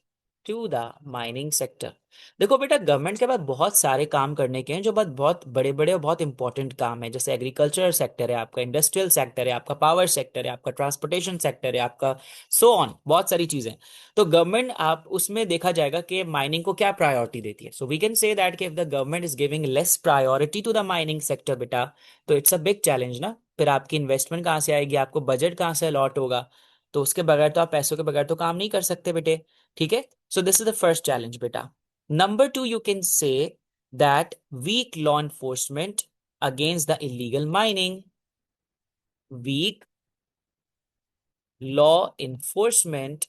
Speaker 1: to the mining sector. देखो बेटा, गवर्नमेंट के पास बहुत सारे काम करने के हैं, जो बहुत बहुत बड़े बड़े और बहुत इंपॉर्टेंट काम है. जैसे एग्रीकल्चर सेक्टर है आपका, इंडस्ट्रियल सेक्टर है आपका, पावर सेक्टर है आपका, ट्रांसपोर्टेशन सेक्टर है आपका, सो ऑन, बहुत सारी चीजें. तो गवर्नमेंट, आप उसमें देखा जाएगा कि माइनिंग को क्या प्रायोरिटी देती है. So we can say that कि if the government is giving less priority to the mining sector बेटा, तो इट्स अ बिग चैलेंज ना. फिर आपकी इन्वेस्टमेंट कहाँ से आएगी, आपको बजट कहाँ से अलॉट होगा? तो उसके बगैर तो आप पैसों के बगैर तो काम नहीं कर सकते बेटे. ठीक है, so this is the first challenge बेटा. Number two, you can say that weak law enforcement against the illegal mining. Weak law enforcement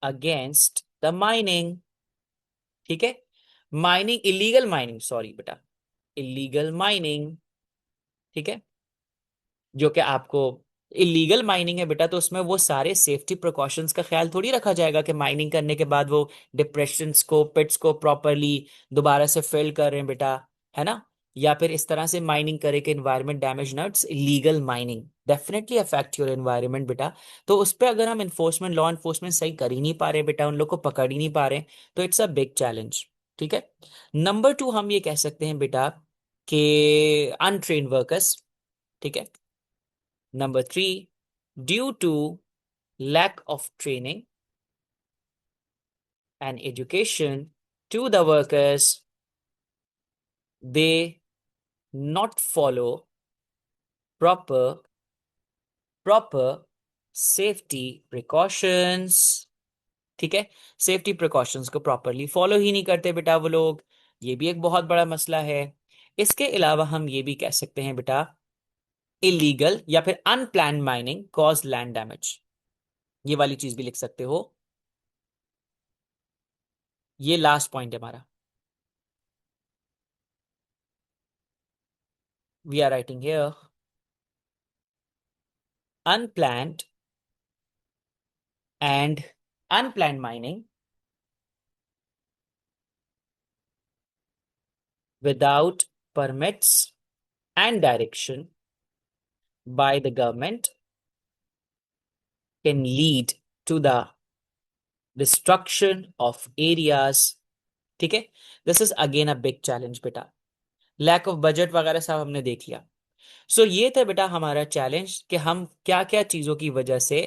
Speaker 1: against the mining. ठीक है, माइनिंग, इलीगल माइनिंग, सॉरी बेटा, इलीगल माइनिंग. ठीक है, जो कि आपको illegal mining है बेटा, तो उसमें वो सारे सेफ्टी प्रिकॉशंस का ख्याल थोड़ी रखा जाएगा कि माइनिंग करने के बाद वो डिप्रेशंस को, पिट्स को प्रॉपरली दोबारा से फिल कर रहे हैं बेटा, है ना? या फिर इस तरह से माइनिंग करे कि एनवायरमेंट डैमेज ना. It's illegal mining, definitely affect your environment बेटा. तो उस पर अगर हम इन्फोर्समेंट, लॉ इन्फोर्समेंट सही कर ही नहीं पा रहे बेटा, उन लोग को पकड़ ही नहीं पा रहे, तो इट्स अ बिग चैलेंज. ठीक है, नंबर टू, हम ये कह सकते हैं बेटा कि अनट्रेन्ड वर्कर्स. ठीक है, number three, due to lack of training and education to the workers, they not follow proper proper safety precautions. ठीक है, सेफ्टी प्रिकॉशंस को प्रॉपरली फॉलो ही नहीं करते बेटा वो लोग. ये भी एक बहुत बड़ा मसला है. इसके अलावा हम ये भी कह सकते हैं बेटा, इलीगल या फिर unplanned mining cause land damage. ये वाली चीज भी लिख सकते हो. ये लास्ट पॉइंट है हमारा. We are writing here, unplanned and unplanned mining without permits and direction by the government can lead to the destruction of areas. ठीक है, this is again a big challenge बेटा. लैक ऑफ बजट वगैरह सब हमने देख लिया. सो ये था बेटा हमारा चैलेंज कि हम क्या क्या चीजों की वजह से,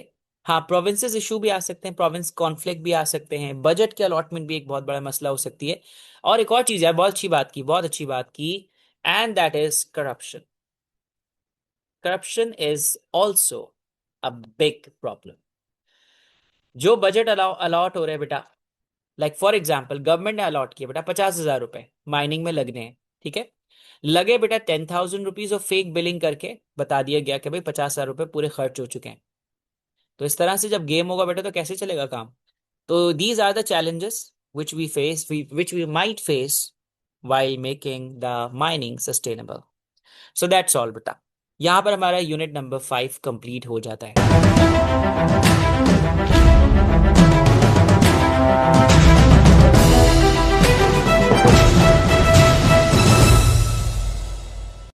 Speaker 1: हाँ, प्रोविंसेस इशू भी आ सकते हैं, प्रोविंस कॉन्फ्लिक्ट भी आ सकते हैं, बजट के अलॉटमेंट भी एक बहुत बड़ा मसला हो सकती है. और एक और चीज है, बहुत अच्छी बात की, बहुत अच्छी बात की, and that is corruption. Corruption is also a big problem. जो बजट अलॉट हो रहे हैं बेटा, लाइक फॉर एग्जाम्पल गवर्नमेंट ने अलॉट किया बेटा 50,000 रुपए माइनिंग में लगने हैं. ठीक है, लगे बेटा 10,000 रुपीज और फेक बिलिंग करके बता दिया गया कि भाई 50,000 रुपए पूरे खर्च हो चुके हैं. तो इस तरह से जब गेम होगा बेटा तो कैसे चलेगा काम? तो these are the challenges which we might face while making the mining sustainable. So that's all बेटा. यहाँ पर हमारा यूनिट नंबर 5 कंप्लीट हो जाता है.